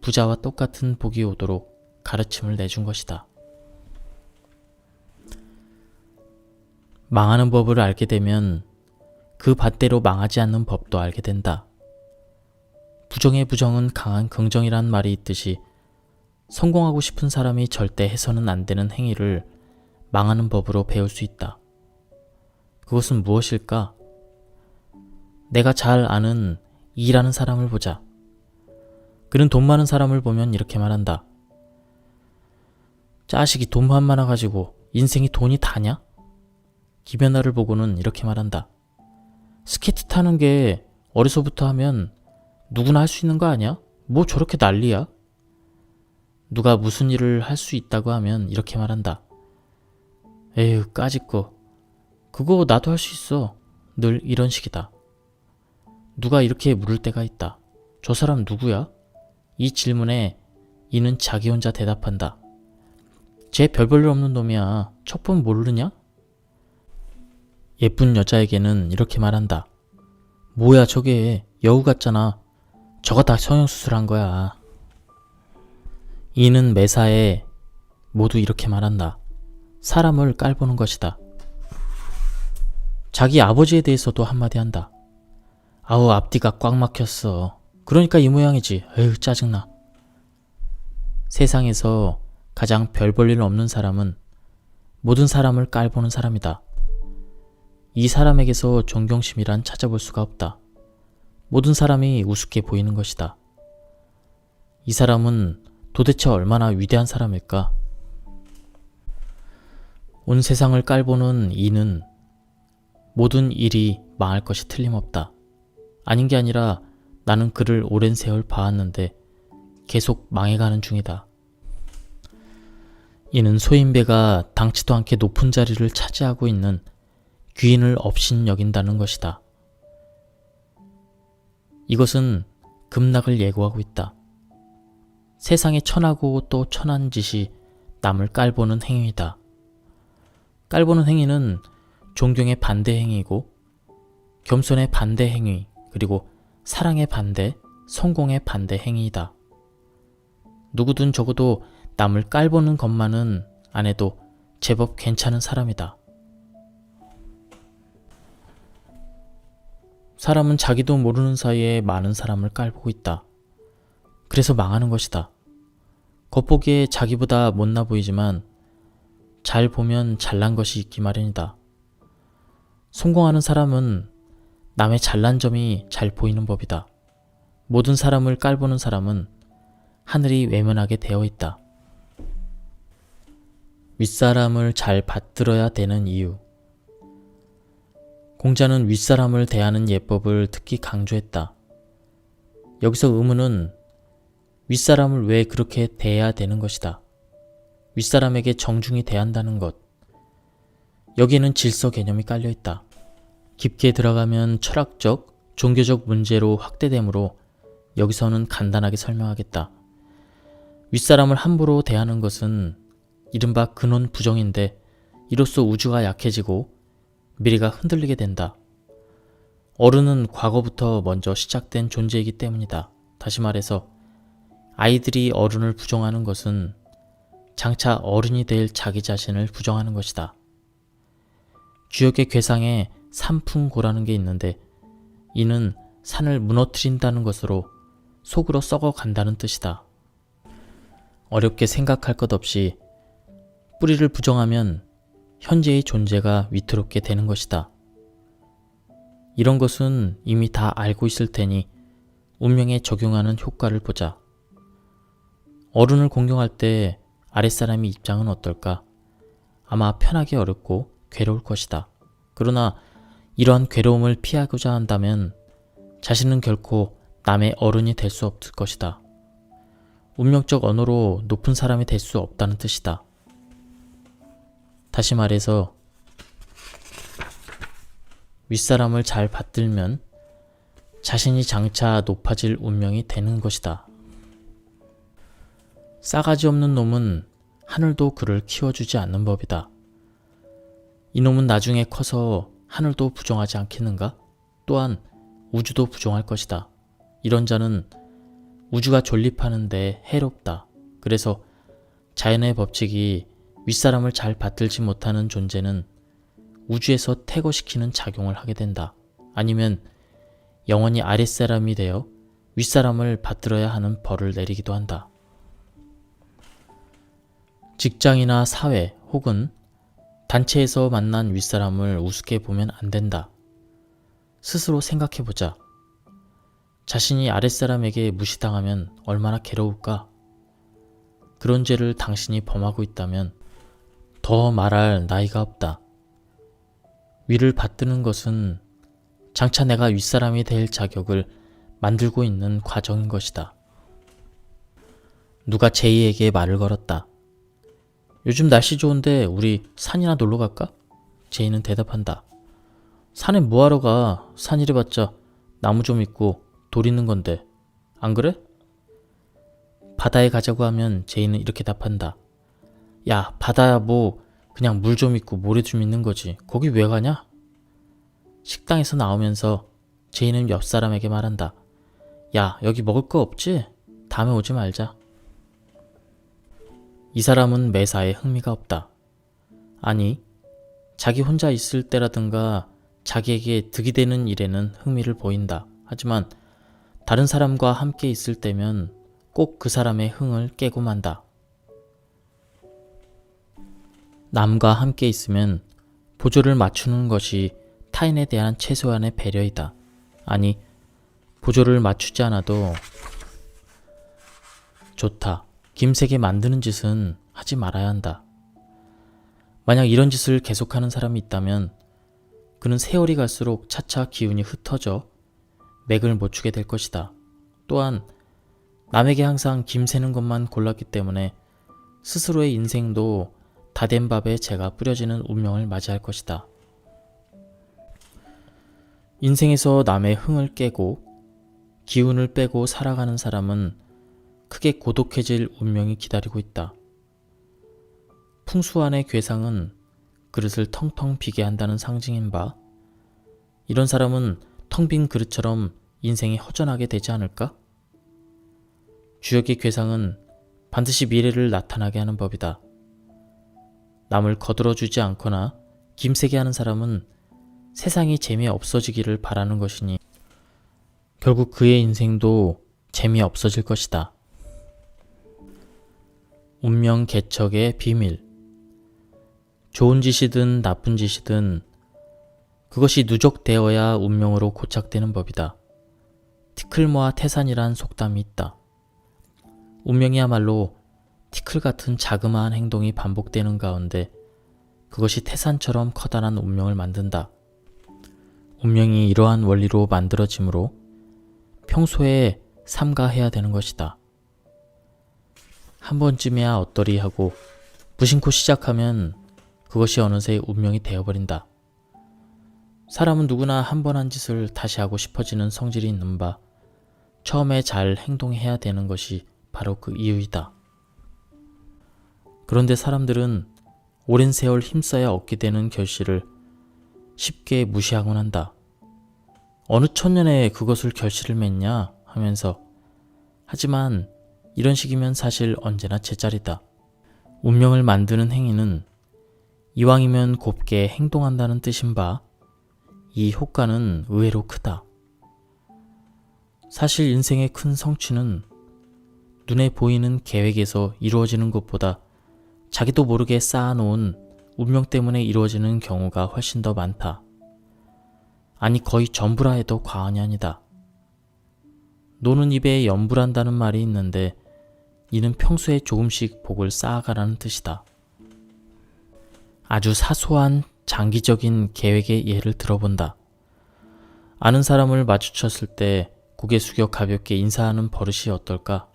부자와 똑같은 복이 오도록 가르침을 내준 것이다. 망하는 법을 알게 되면 그 밭대로 망하지 않는 법도 알게 된다. 부정의 부정은 강한 긍정이란 말이 있듯이 성공하고 싶은 사람이 절대 해서는 안 되는 행위를 망하는 법으로 배울 수 있다. 그것은 무엇일까? 내가 잘 아는 E라는 사람을 보자. 그는 돈 많은 사람을 보면 이렇게 말한다. 자식이 돈만 많아가지고 인생이 돈이 다냐? 김연아를 보고는 이렇게 말한다. 스케이트 타는 게 어려서부터 하면 누구나 할 수 있는 거 아니야? 뭐 저렇게 난리야? 누가 무슨 일을 할 수 있다고 하면 이렇게 말한다. 에휴, 까짓거. 그거 나도 할 수 있어. 늘 이런 식이다. 누가 이렇게 물을 때가 있다. 저 사람 누구야? 이 질문에 이는 자기 혼자 대답한다. 쟤 별 볼 일 없는 놈이야. 척보면 모르냐? 예쁜 여자에게는 이렇게 말한다. 뭐야 저게, 여우 같잖아. 저거 다 성형수술한 거야. 이는 매사에 모두 이렇게 말한다. 사람을 깔보는 것이다. 자기 아버지에 대해서도 한마디 한다. 아우, 앞뒤가 꽉 막혔어. 그러니까 이 모양이지. 에휴, 짜증나. 세상에서 가장 별 볼 일 없는 사람은 모든 사람을 깔보는 사람이다. 이 사람에게서 존경심이란 찾아볼 수가 없다. 모든 사람이 우습게 보이는 것이다. 이 사람은 도대체 얼마나 위대한 사람일까? 온 세상을 깔보는 이는 모든 일이 망할 것이 틀림없다. 아닌 게 아니라 나는 그를 오랜 세월 봐왔는데 계속 망해가는 중이다. 이는 소인배가 당치도 않게 높은 자리를 차지하고 있는 귀인을 업신 여긴다는 것이다. 이것은 급락을 예고하고 있다. 세상에 천하고 또 천한 짓이 남을 깔보는 행위이다. 깔보는 행위는 존경의 반대 행위이고 겸손의 반대 행위, 그리고 사랑의 반대, 성공의 반대 행위이다. 누구든 적어도 남을 깔보는 것만은 안 해도 제법 괜찮은 사람이다. 사람은 자기도 모르는 사이에 많은 사람을 깔보고 있다. 그래서 망하는 것이다. 겉보기에 자기보다 못나 보이지만 잘 보면 잘난 것이 있기 마련이다. 성공하는 사람은 남의 잘난 점이 잘 보이는 법이다. 모든 사람을 깔보는 사람은 하늘이 외면하게 되어 있다. 윗사람을 잘 받들어야 되는 이유. 공자는 윗사람을 대하는 예법을 특히 강조했다. 여기서 의문은 윗사람을 왜 그렇게 대해야 되는 것이다. 윗사람에게 정중히 대한다는 것. 여기에는 질서 개념이 깔려있다. 깊게 들어가면 철학적, 종교적 문제로 확대되므로 여기서는 간단하게 설명하겠다. 윗사람을 함부로 대하는 것은 이른바 근원 부정인데 이로써 우주가 약해지고 미래가 흔들리게 된다. 어른은 과거부터 먼저 시작된 존재이기 때문이다. 다시 말해서 아이들이 어른을 부정하는 것은 장차 어른이 될 자기 자신을 부정하는 것이다. 주역의 궤상에 산풍고라는 게 있는데 이는 산을 무너뜨린다는 것으로 속으로 썩어간다는 뜻이다. 어렵게 생각할 것 없이 뿌리를 부정하면 현재의 존재가 위태롭게 되는 것이다. 이런 것은 이미 다 알고 있을 테니 운명에 적용하는 효과를 보자. 어른을 공경할 때 아랫사람의 입장은 어떨까? 아마 편하기 어렵고 괴로울 것이다. 그러나 이러한 괴로움을 피하고자 한다면 자신은 결코 남의 어른이 될 수 없을 것이다. 운명적 언어로 높은 사람이 될 수 없다는 뜻이다. 다시 말해서 윗사람을 잘 받들면 자신이 장차 높아질 운명이 되는 것이다. 싸가지 없는 놈은 하늘도 그를 키워주지 않는 법이다. 이놈은 나중에 커서 하늘도 부정하지 않겠는가? 또한 우주도 부정할 것이다. 이런 자는 우주가 존립하는데 해롭다. 그래서 자연의 법칙이 윗사람을 잘 받들지 못하는 존재는 우주에서 퇴거시키는 작용을 하게 된다. 아니면 영원히 아랫사람이 되어 윗사람을 받들어야 하는 벌을 내리기도 한다. 직장이나 사회 혹은 단체에서 만난 윗사람을 우습게 보면 안 된다. 스스로 생각해보자. 자신이 아랫사람에게 무시당하면 얼마나 괴로울까? 그런 죄를 당신이 범하고 있다면 더 말할 나이가 없다. 위를 받드는 것은 장차 내가 윗사람이 될 자격을 만들고 있는 과정인 것이다. 누가 제이에게 말을 걸었다. 요즘 날씨 좋은데 우리 산이나 놀러 갈까? 제이는 대답한다. 산에 뭐하러 가? 산이래봤자 나무 좀 있고 돌 있는 건데. 안 그래? 바다에 가자고 하면 제이는 이렇게 답한다. 야, 바다야 뭐 그냥 물 좀 있고 모래 좀 있는 거지. 거기 왜 가냐? 식당에서 나오면서 제이는 옆 사람에게 말한다. 야, 여기 먹을 거 없지? 다음에 오지 말자. 이 사람은 매사에 흥미가 없다. 아니, 자기 혼자 있을 때라든가 자기에게 득이 되는 일에는 흥미를 보인다. 하지만 다른 사람과 함께 있을 때면 꼭 그 사람의 흥을 깨고 만다. 남과 함께 있으면 보조를 맞추는 것이 타인에 대한 최소한의 배려이다. 아니, 보조를 맞추지 않아도 좋다. 김색에 만드는 짓은 하지 말아야 한다. 만약 이런 짓을 계속하는 사람이 있다면 그는 세월이 갈수록 차차 기운이 흩어져 맥을 못 추게 될 것이다. 또한 남에게 항상 김새는 것만 골랐기 때문에 스스로의 인생도 다 된 밥에 재가 뿌려지는 운명을 맞이할 것이다. 인생에서 남의 흥을 깨고 기운을 빼고 살아가는 사람은 크게 고독해질 운명이 기다리고 있다. 풍수 안의 괴상은 그릇을 텅텅 비게 한다는 상징인 바, 이런 사람은 텅 빈 그릇처럼 인생이 허전하게 되지 않을까? 주역의 괴상은 반드시 미래를 나타나게 하는 법이다. 남을 거들어주지 않거나 김세게 하는 사람은 세상이 재미없어지기를 바라는 것이니 결국 그의 인생도 재미없어질 것이다. 운명 개척의 비밀. 좋은 짓이든 나쁜 짓이든 그것이 누적되어야 운명으로 고착되는 법이다. 티클모아 태산이란 속담이 있다. 운명이야말로 티클 같은 자그마한 행동이 반복되는 가운데 그것이 태산처럼 커다란 운명을 만든다. 운명이 이러한 원리로 만들어지므로 평소에 삼가해야 되는 것이다. 한 번쯤이야 어떠리 하고 무심코 시작하면 그것이 어느새 운명이 되어버린다. 사람은 누구나 한 번 한 짓을 다시 하고 싶어지는 성질이 있는 바, 처음에 잘 행동해야 되는 것이 바로 그 이유이다. 그런데 사람들은 오랜 세월 힘써야 얻게 되는 결실을 쉽게 무시하곤 한다. 어느 천년에 그것을 결실을 맺냐 하면서. 하지만 이런 식이면 사실 언제나 제자리다. 운명을 만드는 행위는 이왕이면 곱게 행동한다는 뜻인 바, 이 효과는 의외로 크다. 사실 인생의 큰 성취는 눈에 보이는 계획에서 이루어지는 것보다 자기도 모르게 쌓아놓은 운명 때문에 이루어지는 경우가 훨씬 더 많다. 아니 거의 전부라 해도 과언이 아니다. 노는 입에 염불한다는 말이 있는데 이는 평소에 조금씩 복을 쌓아가라는 뜻이다. 아주 사소한 장기적인 계획의 예를 들어본다. 아는 사람을 마주쳤을 때 고개 숙여 가볍게 인사하는 버릇이 어떨까?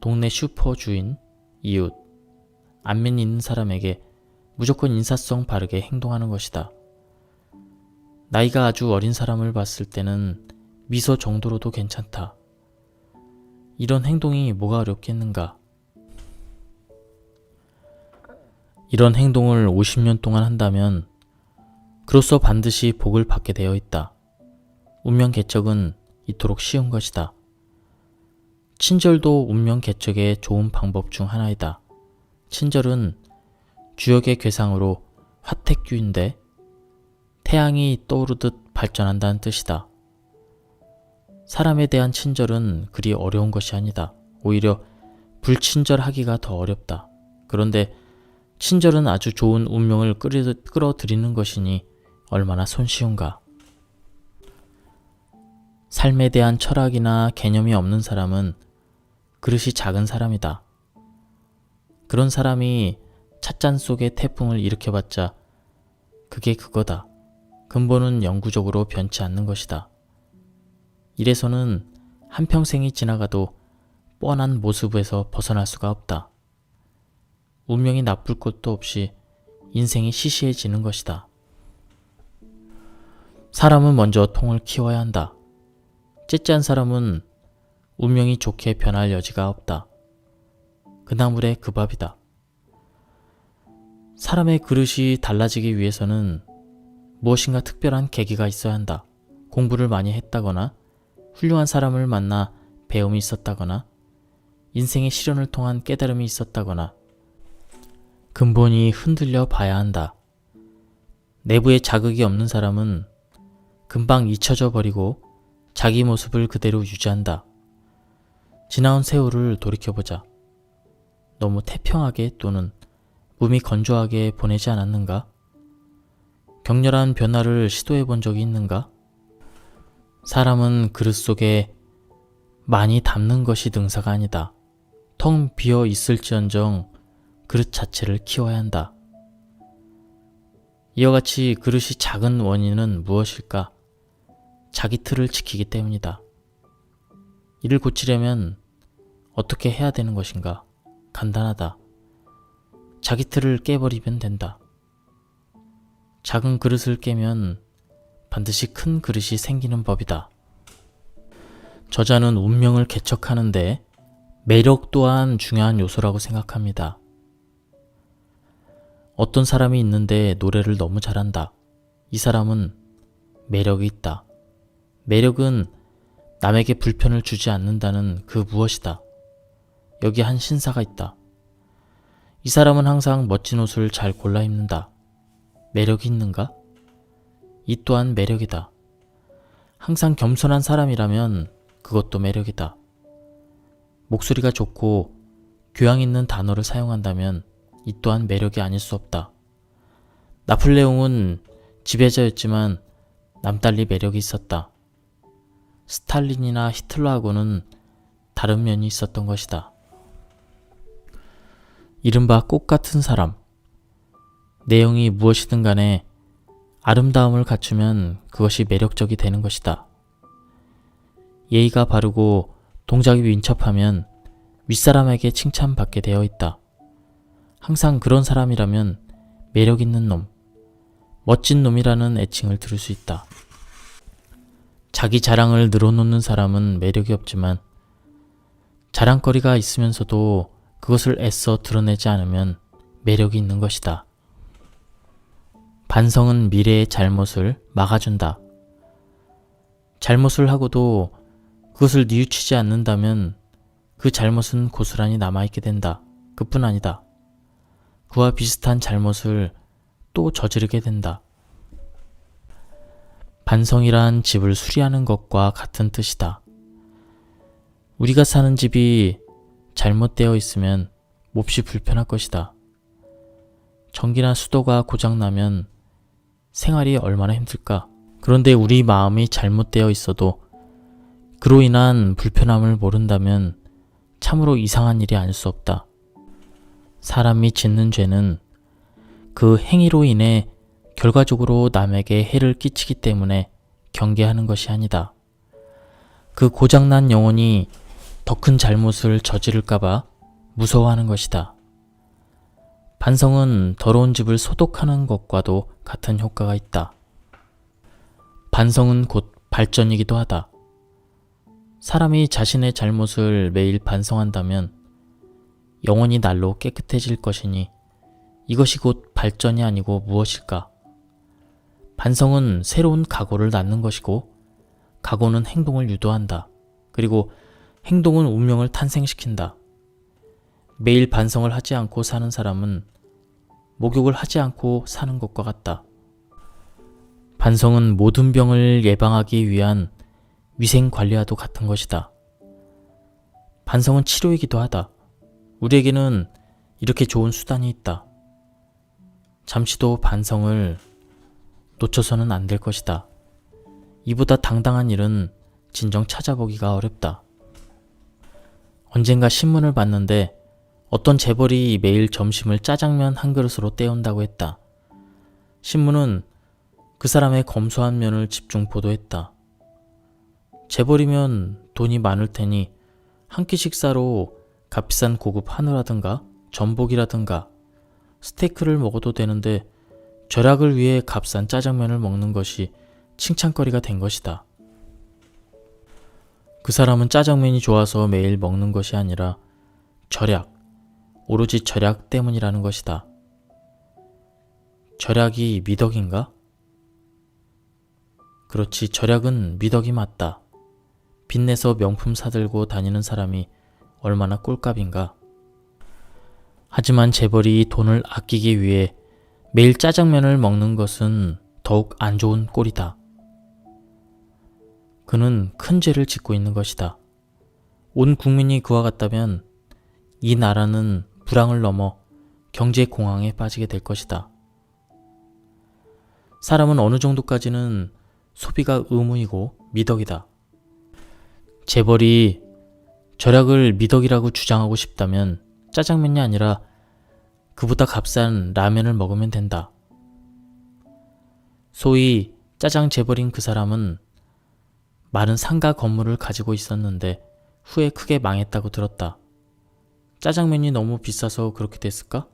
동네 슈퍼 주인, 이웃, 안면 있는 사람에게 무조건 인사성 바르게 행동하는 것이다. 나이가 아주 어린 사람을 봤을 때는 미소 정도로도 괜찮다. 이런 행동이 뭐가 어렵겠는가? 이런 행동을 50년 동안 한다면 그로써 반드시 복을 받게 되어 있다. 운명 개척은 이토록 쉬운 것이다. 친절도 운명 개척의 좋은 방법 중 하나이다. 친절은 주역의 괴상으로 화택규인데 태양이 떠오르듯 발전한다는 뜻이다. 사람에 대한 친절은 그리 어려운 것이 아니다. 오히려 불친절하기가 더 어렵다. 그런데 친절은 아주 좋은 운명을 끌어들이는 것이니 얼마나 손쉬운가. 삶에 대한 철학이나 개념이 없는 사람은 그릇이 작은 사람이다. 그런 사람이 찻잔 속에 태풍을 일으켜봤자 그게 그거다. 근본은 영구적으로 변치 않는 것이다. 이래서는 한평생이 지나가도 뻔한 모습에서 벗어날 수가 없다. 운명이 나쁠 것도 없이 인생이 시시해지는 것이다. 사람은 먼저 통을 키워야 한다. 째째한 사람은 운명이 좋게 변할 여지가 없다. 그 나물에 그 밥이다. 사람의 그릇이 달라지기 위해서는 무엇인가 특별한 계기가 있어야 한다. 공부를 많이 했다거나 훌륭한 사람을 만나 배움이 있었다거나 인생의 시련을 통한 깨달음이 있었다거나 근본이 흔들려 봐야 한다. 내부에 자극이 없는 사람은 금방 잊혀져 버리고 자기 모습을 그대로 유지한다. 지나온 세월을 돌이켜보자. 너무 태평하게 또는 몸이 건조하게 보내지 않았는가? 격렬한 변화를 시도해 본 적이 있는가? 사람은 그릇 속에 많이 담는 것이 능사가 아니다. 텅 비어 있을지언정 그릇 자체를 키워야 한다. 이와 같이 그릇이 작은 원인은 무엇일까? 자기 틀을 지키기 때문이다. 이를 고치려면 어떻게 해야 되는 것인가? 간단하다. 자기 틀을 깨버리면 된다. 작은 그릇을 깨면 반드시 큰 그릇이 생기는 법이다. 저자는 운명을 개척하는데 매력 또한 중요한 요소라고 생각합니다. 어떤 사람이 있는데 노래를 너무 잘한다. 이 사람은 매력이 있다. 매력은 남에게 불편을 주지 않는다는 그 무엇이다. 여기 한 신사가 있다. 이 사람은 항상 멋진 옷을 잘 골라 입는다. 매력이 있는가? 이 또한 매력이다. 항상 겸손한 사람이라면 그것도 매력이다. 목소리가 좋고 교양 있는 단어를 사용한다면 이 또한 매력이 아닐 수 없다. 나폴레옹은 지배자였지만 남달리 매력이 있었다. 스탈린이나 히틀러하고는 다른 면이 있었던 것이다. 이른바 꽃 같은 사람. 내용이 무엇이든 간에 아름다움을 갖추면 그것이 매력적이 되는 것이다. 예의가 바르고 동작이 민첩하면 윗사람에게 칭찬받게 되어 있다. 항상 그런 사람이라면 매력 있는 놈, 멋진 놈이라는 애칭을 들을 수 있다. 자기 자랑을 늘어놓는 사람은 매력이 없지만 자랑거리가 있으면서도 그것을 애써 드러내지 않으면 매력이 있는 것이다. 반성은 미래의 잘못을 막아준다. 잘못을 하고도 그것을 뉘우치지 않는다면 그 잘못은 고스란히 남아있게 된다. 그뿐 아니다. 그와 비슷한 잘못을 또 저지르게 된다. 반성이란 집을 수리하는 것과 같은 뜻이다. 우리가 사는 집이 잘못되어 있으면 몹시 불편할 것이다. 전기나 수도가 고장나면 생활이 얼마나 힘들까? 그런데 우리 마음이 잘못되어 있어도 그로 인한 불편함을 모른다면 참으로 이상한 일이 아닐 수 없다. 사람이 짓는 죄는 그 행위로 인해 결과적으로 남에게 해를 끼치기 때문에 경계하는 것이 아니다. 그 고장난 영혼이 더 큰 잘못을 저지를까봐 무서워하는 것이다. 반성은 더러운 집을 소독하는 것과도 같은 효과가 있다. 반성은 곧 발전이기도 하다. 사람이 자신의 잘못을 매일 반성한다면 영혼이 날로 깨끗해질 것이니 이것이 곧 발전이 아니고 무엇일까? 반성은 새로운 각오를 낳는 것이고 각오는 행동을 유도한다. 그리고 행동은 운명을 탄생시킨다. 매일 반성을 하지 않고 사는 사람은 목욕을 하지 않고 사는 것과 같다. 반성은 모든 병을 예방하기 위한 위생관리와도 같은 것이다. 반성은 치료이기도 하다. 우리에게는 이렇게 좋은 수단이 있다. 잠시도 반성을 놓쳐서는 안 될 것이다. 이보다 당당한 일은 진정 찾아보기가 어렵다. 언젠가 신문을 봤는데 어떤 재벌이 매일 점심을 짜장면 한 그릇으로 때운다고 했다. 신문은 그 사람의 검소한 면을 집중 보도했다. 재벌이면 돈이 많을 테니 한 끼 식사로 값비싼 고급 한우라든가 전복이라든가 스테이크를 먹어도 되는데 절약을 위해 값싼 짜장면을 먹는 것이 칭찬거리가 된 것이다. 그 사람은 짜장면이 좋아서 매일 먹는 것이 아니라 절약, 오로지 절약 때문이라는 것이다. 절약이 미덕인가? 그렇지, 절약은 미덕이 맞다. 빚내서 명품 사들고 다니는 사람이 얼마나 꼴값인가? 하지만 재벌이 돈을 아끼기 위해 매일 짜장면을 먹는 것은 더욱 안 좋은 꼴이다. 그는 큰 죄를 짓고 있는 것이다. 온 국민이 그와 같다면 이 나라는 불황을 넘어 경제 공황에 빠지게 될 것이다. 사람은 어느 정도까지는 소비가 의무이고 미덕이다. 재벌이 절약을 미덕이라고 주장하고 싶다면 짜장면이 아니라 그보다 값싼 라면을 먹으면 된다. 소위 짜장 재벌인 그 사람은 많은 상가 건물을 가지고 있었는데 후에 크게 망했다고 들었다. 짜장면이 너무 비싸서 그렇게 됐을까?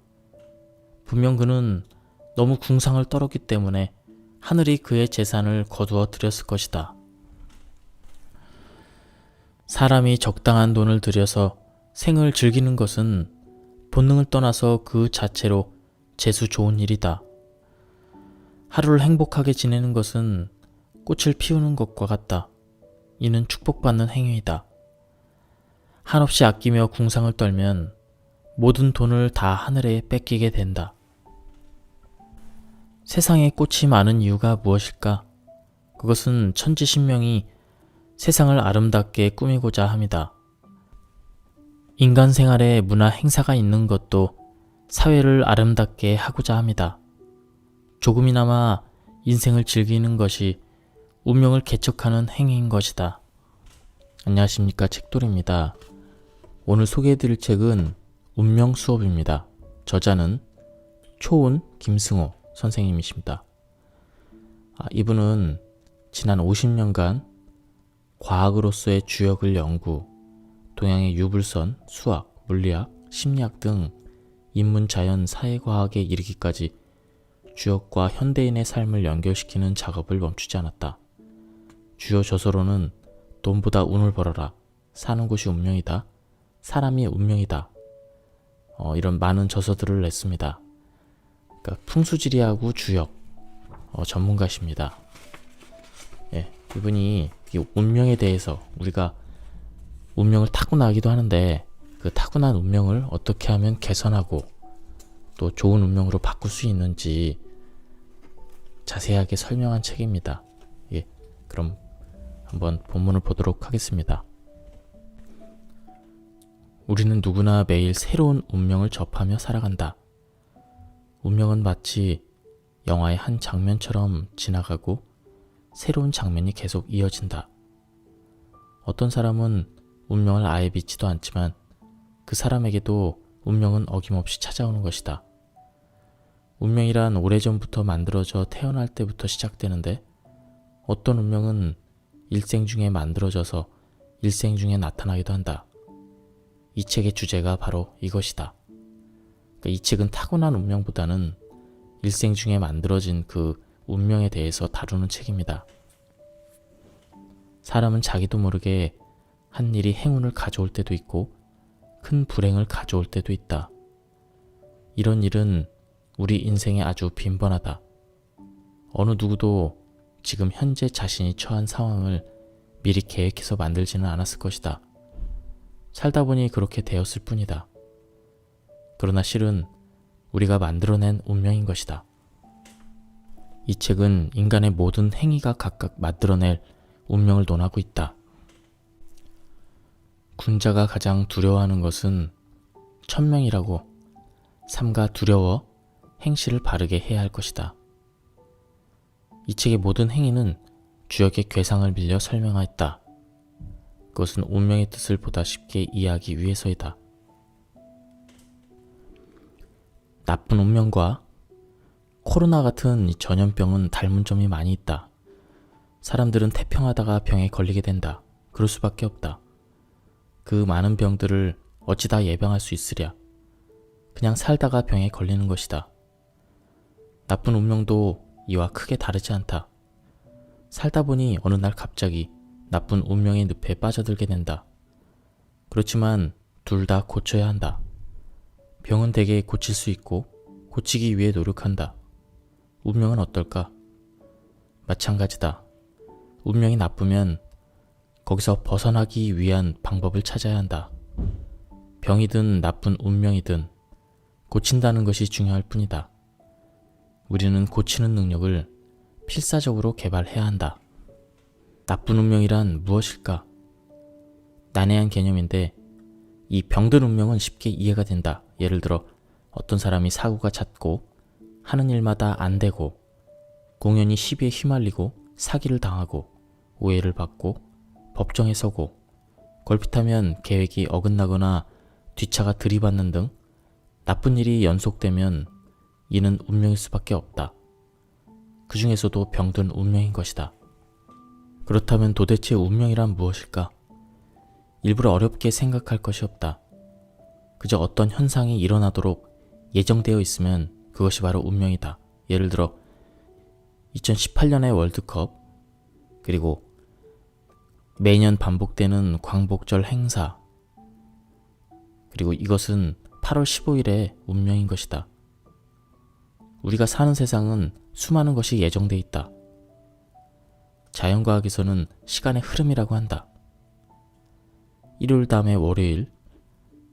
분명 그는 너무 궁상을 떨었기 때문에 하늘이 그의 재산을 거두어 들였을 것이다. 사람이 적당한 돈을 들여서 생을 즐기는 것은 본능을 떠나서 그 자체로 재수 좋은 일이다. 하루를 행복하게 지내는 것은 꽃을 피우는 것과 같다. 이는 축복받는 행위이다. 한없이 아끼며 궁상을 떨면 모든 돈을 다 하늘에 뺏기게 된다. 세상에 꽃이 많은 이유가 무엇일까? 그것은 천지신명이 세상을 아름답게 꾸미고자 함이다. 인간 생활에 문화 행사가 있는 것도 사회를 아름답게 하고자 합니다. 조금이나마 인생을 즐기는 것이 운명을 개척하는 행위인 것이다. 안녕하십니까, 책돌이입니다. 오늘 소개해드릴 책은 운명 수업입니다. 저자는 초은 김승호 선생님이십니다. 이분은 지난 50년간 과학으로서의 주역을 연구, 동양의 유불선, 수학, 물리학, 심리학 등 인문, 자연, 사회과학에 이르기까지 주역과 현대인의 삶을 연결시키는 작업을 멈추지 않았다. 주요 저서로는 돈보다 운을 벌어라, 사는 곳이 운명이다, 사람이 운명이다, 이런 많은 저서들을 냈습니다. 그러니까 풍수지리하고 주역 전문가십니다. 이분이 이 운명에 대해서, 우리가 운명을 타고나기도 하는데 그 타고난 운명을 어떻게 하면 개선하고 또 좋은 운명으로 바꿀 수 있는지 자세하게 설명한 책입니다. 그럼 한번 본문을 보도록 하겠습니다. 우리는 누구나 매일 새로운 운명을 접하며 살아간다. 운명은 마치 영화의 한 장면처럼 지나가고 새로운 장면이 계속 이어진다. 어떤 사람은 운명을 아예 믿지도 않지만 그 사람에게도 운명은 어김없이 찾아오는 것이다. 운명이란 오래전부터 만들어져 태어날 때부터 시작되는데 어떤 운명은 일생 중에 만들어져서 일생 중에 나타나기도 한다. 이 책의 주제가 바로 이것이다. 이 책은 타고난 운명보다는 일생 중에 만들어진 그 운명에 대해서 다루는 책입니다. 사람은 자기도 모르게 한 일이 행운을 가져올 때도 있고 큰 불행을 가져올 때도 있다. 이런 일은 우리 인생에 아주 빈번하다. 어느 누구도 지금 현재 자신이 처한 상황을 미리 계획해서 만들지는 않았을 것이다. 살다 보니 그렇게 되었을 뿐이다. 그러나 실은 우리가 만들어낸 운명인 것이다. 이 책은 인간의 모든 행위가 각각 만들어낼 운명을 논하고 있다. 군자가 가장 두려워하는 것은 천명이라고, 삼가 두려워 행실을 바르게 해야 할 것이다. 이 책의 모든 행위는 주역의 괴상을 빌려 설명하였다. 그것은 운명의 뜻을 보다 쉽게 이해하기 위해서이다. 나쁜 운명과 코로나 같은 이 전염병은 닮은 점이 많이 있다. 사람들은 태평하다가 병에 걸리게 된다. 그럴 수밖에 없다. 그 많은 병들을 어찌 다 예방할 수 있으랴. 그냥 살다가 병에 걸리는 것이다. 나쁜 운명도 이와 크게 다르지 않다. 살다 보니 어느 날 갑자기 나쁜 운명의 늪에 빠져들게 된다. 그렇지만 둘 다 고쳐야 한다. 병은 대개 고칠 수 있고 고치기 위해 노력한다. 운명은 어떨까? 마찬가지다. 운명이 나쁘면 거기서 벗어나기 위한 방법을 찾아야 한다. 병이든 나쁜 운명이든 고친다는 것이 중요할 뿐이다. 우리는 고치는 능력을 필사적으로 개발해야 한다. 나쁜 운명이란 무엇일까? 난해한 개념인데 이 병든 운명은 쉽게 이해가 된다. 예를 들어 어떤 사람이 사고가 잦고 하는 일마다 안 되고 공연히 시비에 휘말리고 사기를 당하고 오해를 받고 법정에 서고 걸핏하면 계획이 어긋나거나 뒤차가 들이받는 등 나쁜 일이 연속되면 이는 운명일 수밖에 없다. 그 중에서도 병든 운명인 것이다. 그렇다면 도대체 운명이란 무엇일까? 일부러 어렵게 생각할 것이 없다. 그저 어떤 현상이 일어나도록 예정되어 있으면 그것이 바로 운명이다. 예를 들어 2018년의 월드컵, 그리고 매년 반복되는 광복절 행사, 그리고 이것은 8월 15일의 운명인 것이다. 우리가 사는 세상은 수많은 것이 예정돼 있다. 자연과학에서는 시간의 흐름이라고 한다. 일요일 다음에 월요일,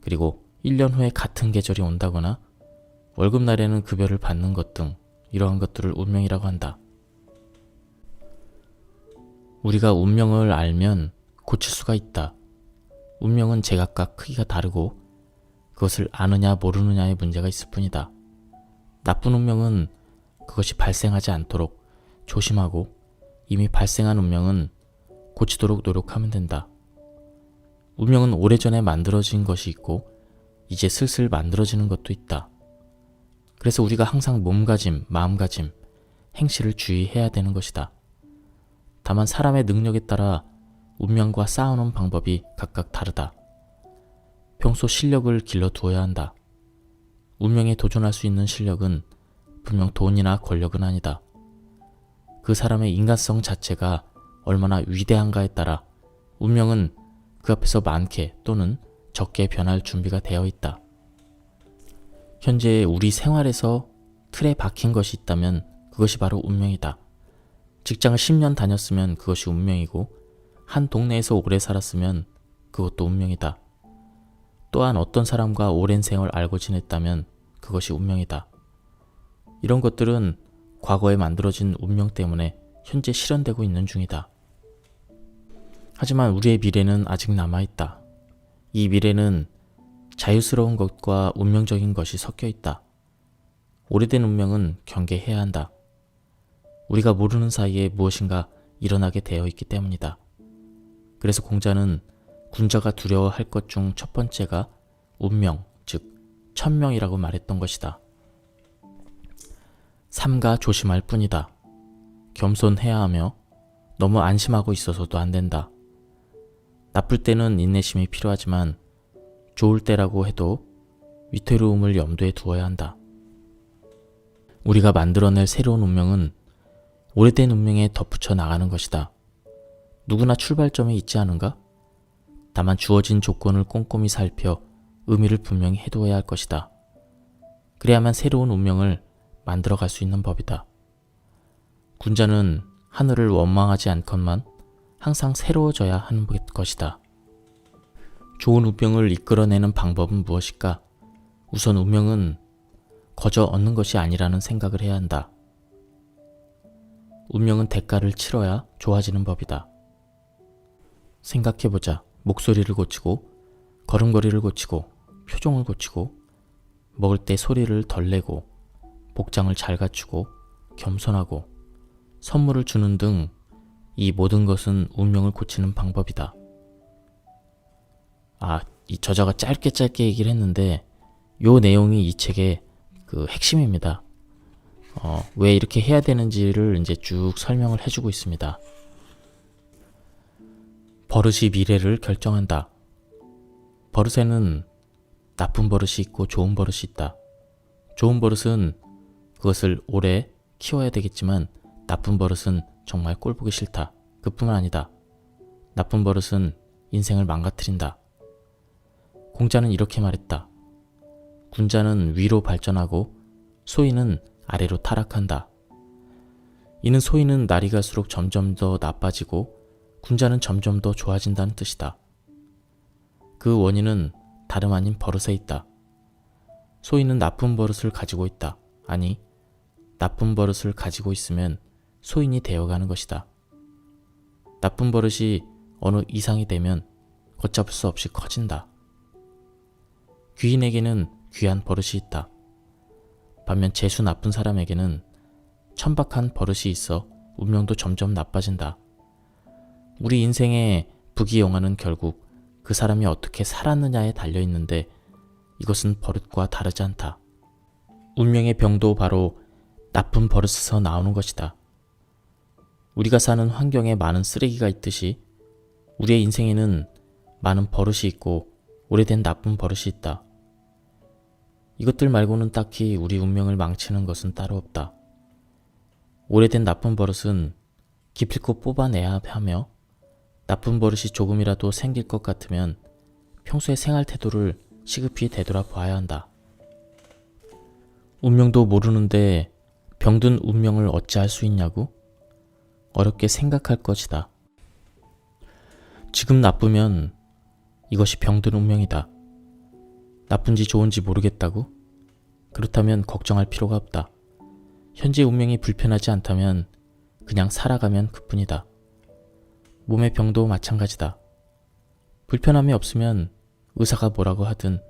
그리고 1년 후에 같은 계절이 온다거나 월급날에는 급여를 받는 것 등 이러한 것들을 운명이라고 한다. 우리가 운명을 알면 고칠 수가 있다. 운명은 제각각 크기가 다르고 그것을 아느냐 모르느냐의 문제가 있을 뿐이다. 나쁜 운명은 그것이 발생하지 않도록 조심하고 이미 발생한 운명은 고치도록 노력하면 된다. 운명은 오래전에 만들어진 것이 있고 이제 슬슬 만들어지는 것도 있다. 그래서 우리가 항상 몸가짐, 마음가짐, 행실을 주의해야 되는 것이다. 다만 사람의 능력에 따라 운명과 싸우는 방법이 각각 다르다. 평소 실력을 길러두어야 한다. 운명에 도전할 수 있는 실력은 분명 돈이나 권력은 아니다. 그 사람의 인간성 자체가 얼마나 위대한가에 따라 운명은 그 앞에서 많게 또는 적게 변할 준비가 되어 있다. 현재 우리 생활에서 틀에 박힌 것이 있다면 그것이 바로 운명이다. 직장을 10년 다녔으면 그것이 운명이고 한 동네에서 오래 살았으면 그것도 운명이다. 또한 어떤 사람과 오랜 세월 알고 지냈다면 그것이 운명이다. 이런 것들은 과거에 만들어진 운명 때문에 현재 실현되고 있는 중이다. 하지만 우리의 미래는 아직 남아있다. 이 미래는 자유스러운 것과 운명적인 것이 섞여 있다. 오래된 운명은 경계해야 한다. 우리가 모르는 사이에 무엇인가 일어나게 되어 있기 때문이다. 그래서 공자는 군자가 두려워할 것 중 첫 번째가 운명, 즉 천명이라고 말했던 것이다. 삼가 조심할 뿐이다. 겸손해야 하며 너무 안심하고 있어서도 안 된다. 나쁠 때는 인내심이 필요하지만 좋을 때라고 해도 위태로움을 염두에 두어야 한다. 우리가 만들어낼 새로운 운명은 오래된 운명에 덧붙여 나가는 것이다. 누구나 출발점이 있지 않은가? 다만 주어진 조건을 꼼꼼히 살펴 의미를 분명히 해두어야 할 것이다. 그래야만 새로운 운명을 만들어갈 수 있는 법이다. 군자는 하늘을 원망하지 않건만 항상 새로워져야 하는 것이다. 좋은 운명을 이끌어내는 방법은 무엇일까? 우선 운명은 거저 얻는 것이 아니라는 생각을 해야 한다. 운명은 대가를 치러야 좋아지는 법이다. 생각해보자. 목소리를 고치고, 걸음걸이를 고치고, 표정을 고치고, 먹을 때 소리를 덜 내고, 복장을 잘 갖추고, 겸손하고, 선물을 주는 등 이 모든 것은 운명을 고치는 방법이다. 이 저자가 짧게 얘기를 했는데 요 내용이 이 책의 그 핵심입니다. 왜 이렇게 해야 되는지를 이제 쭉 설명을 해주고 있습니다. 버릇이 미래를 결정한다. 버릇에는 나쁜 버릇이 있고 좋은 버릇이 있다. 좋은 버릇은 그것을 오래 키워야 되겠지만 나쁜 버릇은 정말 꼴보기 싫다. 그뿐만 아니다. 나쁜 버릇은 인생을 망가뜨린다. 공자는 이렇게 말했다. 군자는 위로 발전하고 소인은 아래로 타락한다. 이는 소인은 날이 갈수록 점점 더 나빠지고 군자는 점점 더 좋아진다는 뜻이다. 그 원인은 다름 아닌 버릇에 있다. 소인은 나쁜 버릇을 가지고 있다. 아니, 나쁜 버릇을 가지고 있으면 소인이 되어가는 것이다. 나쁜 버릇이 어느 이상이 되면 걷잡을 수 없이 커진다. 귀인에게는 귀한 버릇이 있다. 반면 재수 나쁜 사람에게는 천박한 버릇이 있어 운명도 점점 나빠진다. 우리 인생의 부귀영화는 결국 그 사람이 어떻게 살았느냐에 달려있는데 이것은 버릇과 다르지 않다. 운명의 병도 바로 나쁜 버릇에서 나오는 것이다. 우리가 사는 환경에 많은 쓰레기가 있듯이 우리의 인생에는 많은 버릇이 있고 오래된 나쁜 버릇이 있다. 이것들 말고는 딱히 우리 운명을 망치는 것은 따로 없다. 오래된 나쁜 버릇은 기필코 뽑아내야 하며 나쁜 버릇이 조금이라도 생길 것 같으면 평소의 생활 태도를 시급히 되돌아봐야 한다. 운명도 모르는데 병든 운명을 어찌할 수 있냐고? 어렵게 생각할 것이다. 지금 나쁘면 이것이 병든 운명이다. 나쁜지 좋은지 모르겠다고? 그렇다면 걱정할 필요가 없다. 현재 운명이 불편하지 않다면 그냥 살아가면 그뿐이다. 몸의 병도 마찬가지다. 불편함이 없으면 의사가 뭐라고 하든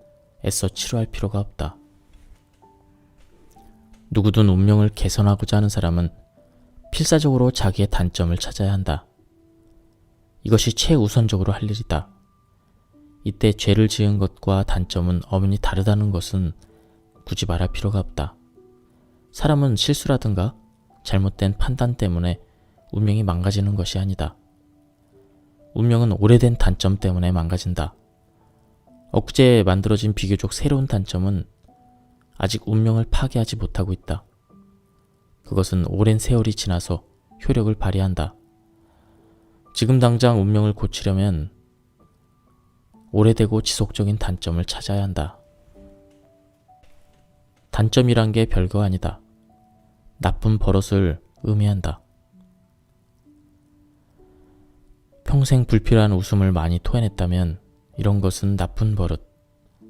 애써 치료할 필요가 없다. 누구든 운명을 개선하고자 하는 사람은 필사적으로 자기의 단점을 찾아야 한다. 이것이 최우선적으로 할 일이다. 이때 죄를 지은 것과 단점은 엄연히 다르다는 것은 굳이 말할 필요가 없다. 사람은 실수라든가 잘못된 판단 때문에 운명이 망가지는 것이 아니다. 운명은 오래된 단점 때문에 망가진다. 엊그제 만들어진 비교적 새로운 단점은 아직 운명을 파괴하지 못하고 있다. 그것은 오랜 세월이 지나서 효력을 발휘한다. 지금 당장 운명을 고치려면 오래되고 지속적인 단점을 찾아야 한다. 단점이란 게 별거 아니다. 나쁜 버릇을 의미한다. 평생 불필요한 웃음을 많이 토해냈다면 이런 것은 나쁜 버릇.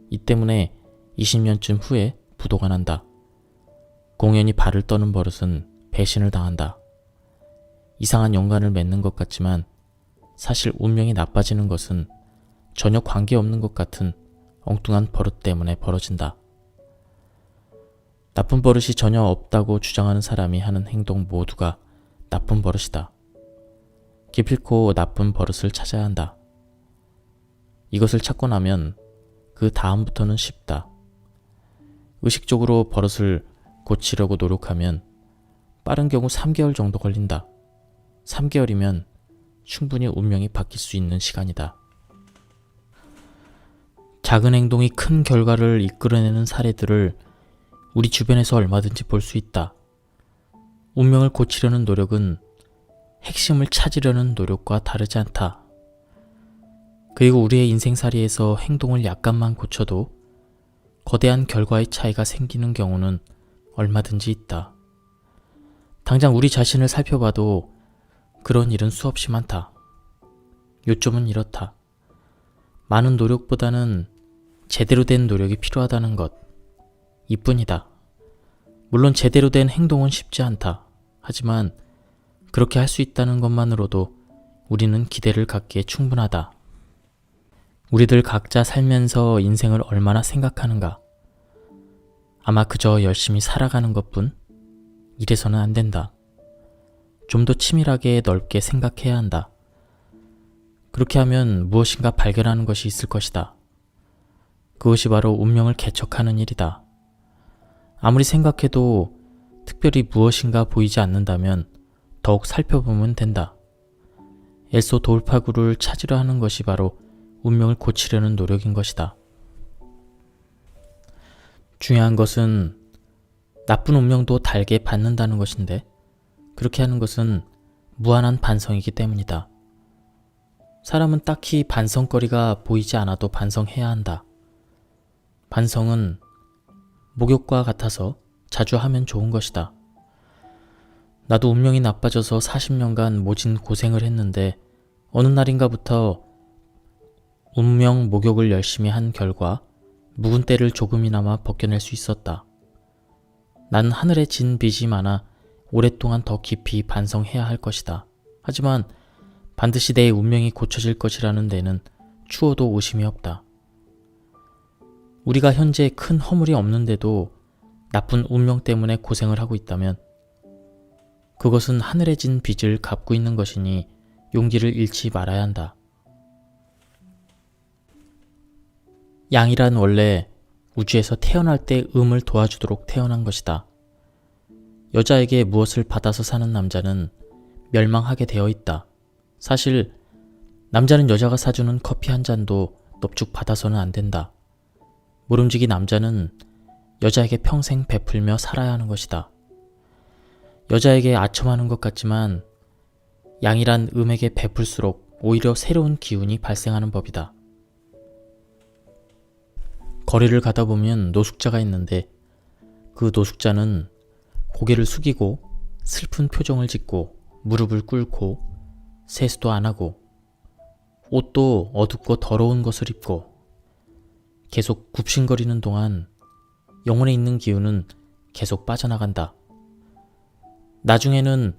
이 때문에 20년쯤 후에 부도가 난다. 공연히 발을 떠는 버릇은 배신을 당한다. 이상한 연관을 맺는 것 같지만 사실 운명이 나빠지는 것은 전혀 관계없는 것 같은 엉뚱한 버릇 때문에 벌어진다. 나쁜 버릇이 전혀 없다고 주장하는 사람이 하는 행동 모두가 나쁜 버릇이다. 기필코 나쁜 버릇을 찾아야 한다. 이것을 찾고 나면 그 다음부터는 쉽다. 의식적으로 버릇을 고치려고 노력하면 빠른 경우 3개월 정도 걸린다. 3개월이면 충분히 운명이 바뀔 수 있는 시간이다. 작은 행동이 큰 결과를 이끌어내는 사례들을 우리 주변에서 얼마든지 볼 수 있다. 운명을 고치려는 노력은 핵심을 찾으려는 노력과 다르지 않다. 그리고 우리의 인생살이에서 행동을 약간만 고쳐도 거대한 결과의 차이가 생기는 경우는 얼마든지 있다. 당장 우리 자신을 살펴봐도 그런 일은 수없이 많다. 요점은 이렇다. 많은 노력보다는 제대로 된 노력이 필요하다는 것, 이뿐이다. 물론 제대로 된 행동은 쉽지 않다. 하지만 그렇게 할 수 있다는 것만으로도 우리는 기대를 갖기에 충분하다. 우리들 각자 살면서 인생을 얼마나 생각하는가? 아마 그저 열심히 살아가는 것뿐? 이래서는 안 된다. 좀 더 치밀하게 넓게 생각해야 한다. 그렇게 하면 무엇인가 발견하는 것이 있을 것이다. 그것이 바로 운명을 개척하는 일이다. 아무리 생각해도 특별히 무엇인가 보이지 않는다면 더욱 살펴보면 된다. 애써 돌파구를 찾으려 하는 것이 바로 운명을 고치려는 노력인 것이다. 중요한 것은 나쁜 운명도 달게 받는다는 것인데 그렇게 하는 것은 무한한 반성이기 때문이다. 사람은 딱히 반성거리가 보이지 않아도 반성해야 한다. 반성은 목욕과 같아서 자주 하면 좋은 것이다. 나도 운명이 나빠져서 40년간 모진 고생을 했는데 어느 날인가부터 운명 목욕을 열심히 한 결과 묵은 때를 조금이나마 벗겨낼 수 있었다. 나는 하늘에 진 빚이 많아 오랫동안 더 깊이 반성해야 할 것이다. 하지만 반드시 내 운명이 고쳐질 것이라는 데는 추워도 오심이 없다. 우리가 현재 큰 허물이 없는데도 나쁜 운명 때문에 고생을 하고 있다면 그것은 하늘에 진 빚을 갚고 있는 것이니 용기를 잃지 말아야 한다. 양이란 원래 우주에서 태어날 때 음을 도와주도록 태어난 것이다. 여자에게 무엇을 받아서 사는 남자는 멸망하게 되어 있다. 사실 남자는 여자가 사주는 커피 한 잔도 넙죽 받아서는 안 된다. 모름지기 남자는 여자에게 평생 베풀며 살아야 하는 것이다. 여자에게 아첨하는 것 같지만 양이란 음에게 베풀수록 오히려 새로운 기운이 발생하는 법이다. 거리를 가다 보면 노숙자가 있는데 그 노숙자는 고개를 숙이고 슬픈 표정을 짓고 무릎을 꿇고 세수도 안 하고 옷도 어둡고 더러운 것을 입고 계속 굽신거리는 동안 영혼에 있는 기운은 계속 빠져나간다. 나중에는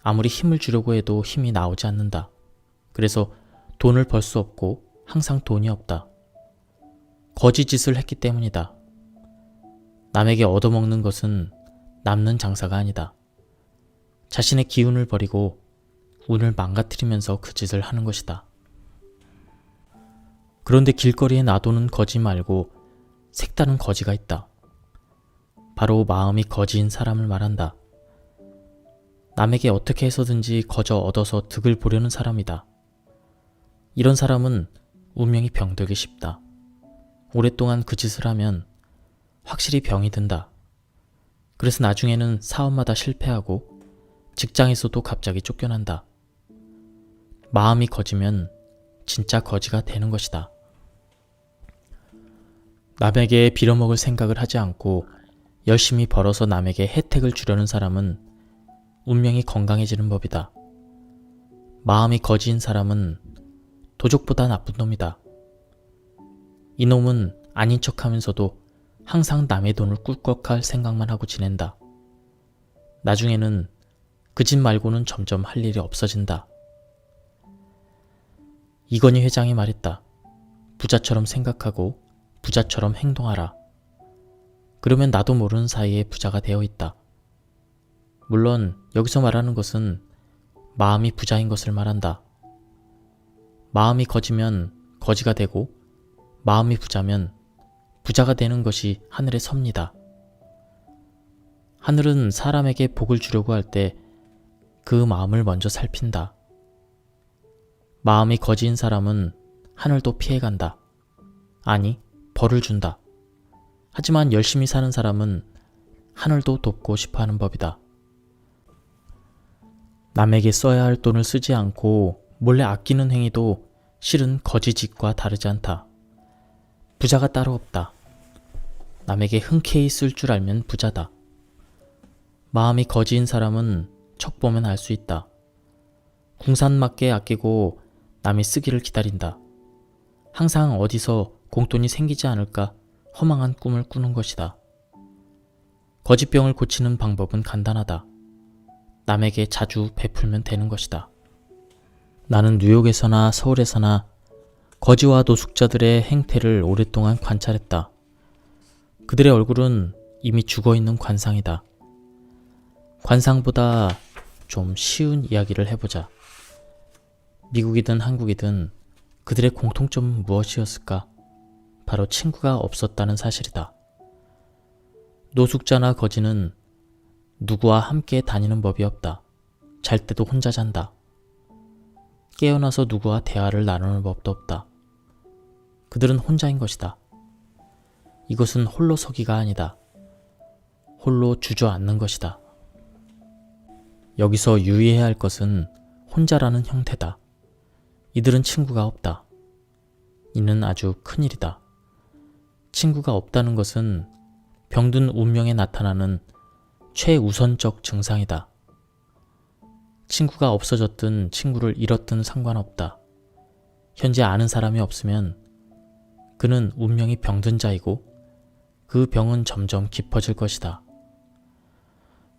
아무리 힘을 주려고 해도 힘이 나오지 않는다. 그래서 돈을 벌 수 없고 항상 돈이 없다. 거짓짓을 했기 때문이다. 남에게 얻어먹는 것은 남는 장사가 아니다. 자신의 기운을 버리고 운을 망가뜨리면서 그 짓을 하는 것이다. 그런데 길거리에 놔두는 거지 말고 색다른 거지가 있다. 바로 마음이 거지인 사람을 말한다. 남에게 어떻게 해서든지 거저 얻어서 득을 보려는 사람이다. 이런 사람은 운명이 병들기 쉽다. 오랫동안 그 짓을 하면 확실히 병이 든다. 그래서 나중에는 사업마다 실패하고 직장에서도 갑자기 쫓겨난다. 마음이 거지면 진짜 거지가 되는 것이다. 남에게 빌어먹을 생각을 하지 않고 열심히 벌어서 남에게 혜택을 주려는 사람은 운명이 건강해지는 법이다. 마음이 거지인 사람은 도적보다 나쁜 놈이다. 이놈은 아닌 척하면서도 항상 남의 돈을 꿀꺽할 생각만 하고 지낸다. 나중에는 그 집 말고는 점점 할 일이 없어진다. 이건희 회장이 말했다. 부자처럼 생각하고 부자처럼 행동하라. 그러면 나도 모르는 사이에 부자가 되어 있다. 물론 여기서 말하는 것은 마음이 부자인 것을 말한다. 마음이 거지면 거지가 되고 마음이 부자면 부자가 되는 것이 하늘의 섭니다. 하늘은 사람에게 복을 주려고 할 때 그 마음을 먼저 살핀다. 마음이 거지인 사람은 하늘도 피해간다. 아니, 벌을 준다. 하지만 열심히 사는 사람은 하늘도 돕고 싶어하는 법이다. 남에게 써야 할 돈을 쓰지 않고 몰래 아끼는 행위도 실은 거지짓과 다르지 않다. 부자가 따로 없다. 남에게 흔쾌히 쓸 줄 알면 부자다. 마음이 거지인 사람은 척 보면 알 수 있다. 궁산맞게 아끼고 남이 쓰기를 기다린다. 항상 어디서 공돈이 생기지 않을까 허망한 꿈을 꾸는 것이다. 거짓병을 고치는 방법은 간단하다. 남에게 자주 베풀면 되는 것이다. 나는 뉴욕에서나 서울에서나 거지와 노숙자들의 행태를 오랫동안 관찰했다. 그들의 얼굴은 이미 죽어있는 관상이다. 관상보다 좀 쉬운 이야기를 해보자. 미국이든 한국이든 그들의 공통점은 무엇이었을까? 바로 친구가 없었다는 사실이다. 노숙자나 거지는 누구와 함께 다니는 법이 없다. 잘 때도 혼자 잔다. 깨어나서 누구와 대화를 나누는 법도 없다. 그들은 혼자인 것이다. 이것은 홀로 서기가 아니다. 홀로 주저앉는 것이다. 여기서 유의해야 할 것은 혼자라는 형태다. 이들은 친구가 없다. 이는 아주 큰일이다. 친구가 없다는 것은 병든 운명에 나타나는 최우선적 증상이다. 친구가 없어졌든 친구를 잃었든 상관없다. 현재 아는 사람이 없으면 그는 운명이 병든 자이고 그 병은 점점 깊어질 것이다.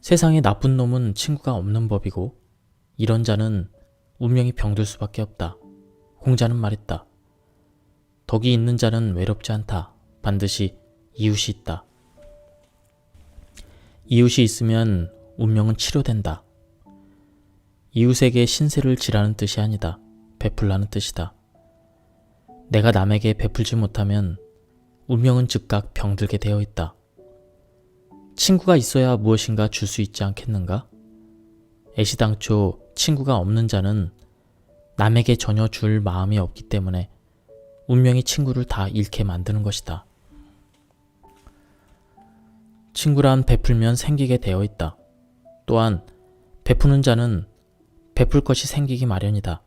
세상에 나쁜 놈은 친구가 없는 법이고 이런 자는 운명이 병들 수밖에 없다. 공자는 말했다. 덕이 있는 자는 외롭지 않다. 반드시 이웃이 있다. 이웃이 있으면 운명은 치료된다. 이웃에게 신세를 지라는 뜻이 아니다. 베풀라는 뜻이다. 내가 남에게 베풀지 못하면 운명은 즉각 병들게 되어 있다. 친구가 있어야 무엇인가 줄 수 있지 않겠는가? 애시당초 친구가 없는 자는 남에게 전혀 줄 마음이 없기 때문에 운명이 친구를 다 잃게 만드는 것이다. 친구란 베풀면 생기게 되어 있다. 또한 베푸는 자는 베풀 것이 생기기 마련이다.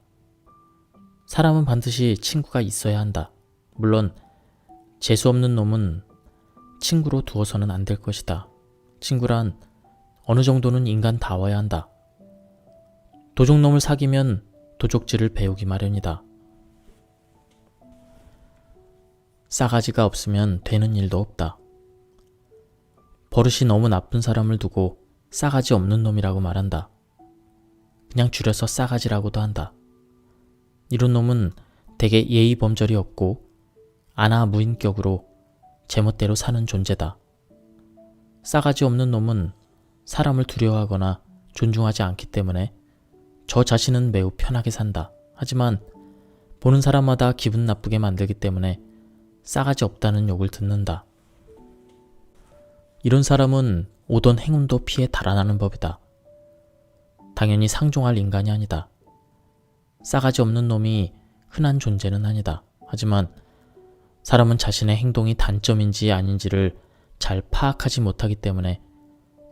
사람은 반드시 친구가 있어야 한다. 물론 재수없는 놈은 친구로 두어서는 안 될 것이다. 친구란 어느 정도는 인간다워야 한다. 도적놈을 사귀면 도적질을 배우기 마련이다. 싸가지가 없으면 되는 일도 없다. 버릇이 너무 나쁜 사람을 두고 싸가지 없는 놈이라고 말한다. 그냥 줄여서 싸가지라고도 한다. 이런 놈은 대개 예의 범절이 없고 안하무인격으로 제멋대로 사는 존재다. 싸가지 없는 놈은 사람을 두려워하거나 존중하지 않기 때문에 저 자신은 매우 편하게 산다. 하지만 보는 사람마다 기분 나쁘게 만들기 때문에 싸가지 없다는 욕을 듣는다. 이런 사람은 오던 행운도 피해 달아나는 법이다. 당연히 상종할 인간이 아니다. 싸가지 없는 놈이 흔한 존재는 아니다. 하지만 사람은 자신의 행동이 단점인지 아닌지를 잘 파악하지 못하기 때문에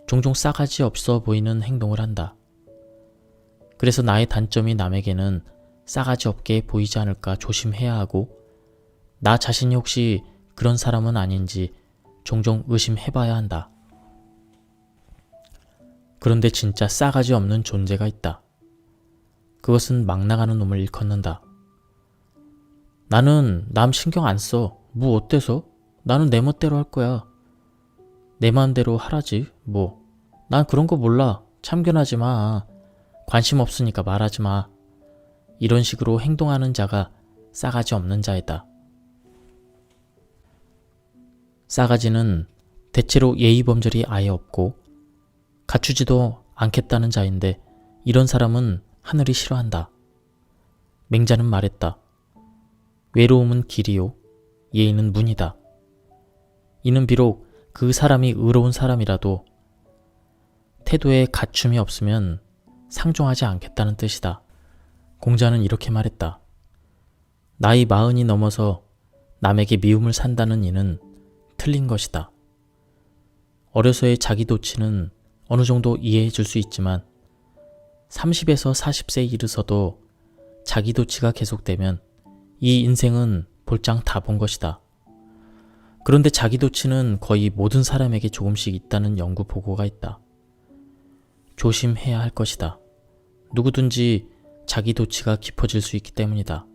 종종 싸가지 없어 보이는 행동을 한다. 그래서 나의 단점이 남에게는 싸가지 없게 보이지 않을까 조심해야 하고 나 자신이 혹시 그런 사람은 아닌지 종종 의심해봐야 한다. 그런데 진짜 싸가지 없는 존재가 있다. 그것은 막 나가는 놈을 일컫는다. 나는 남 신경 안 써. 뭐 어때서? 나는 내 멋대로 할 거야. 내 마음대로 하라지 뭐. 난 그런 거 몰라. 참견하지 마. 관심 없으니까 말하지 마. 이런 식으로 행동하는 자가 싸가지 없는 자이다. 싸가지는 대체로 예의범절이 아예 없고 갖추지도 않겠다는 자인데 이런 사람은 하늘이 싫어한다. 맹자는 말했다. 외로움은 길이요 예의는 문이다. 이는 비록 그 사람이 의로운 사람이라도 태도에 갖춤이 없으면 상종하지 않겠다는 뜻이다. 공자는 이렇게 말했다. 나이 40이 넘어서 남에게 미움을 산다는 이는 틀린 것이다. 어려서의 자기도취는 어느 정도 이해해 줄 수 있지만 30에서 40세에 이르서도 자기도취가 계속되면 이 인생은 볼장 다 본 것이다. 그런데 자기도취는 거의 모든 사람에게 조금씩 있다는 연구 보고가 있다. 조심해야 할 것이다. 누구든지 자기도취가 깊어질 수 있기 때문이다.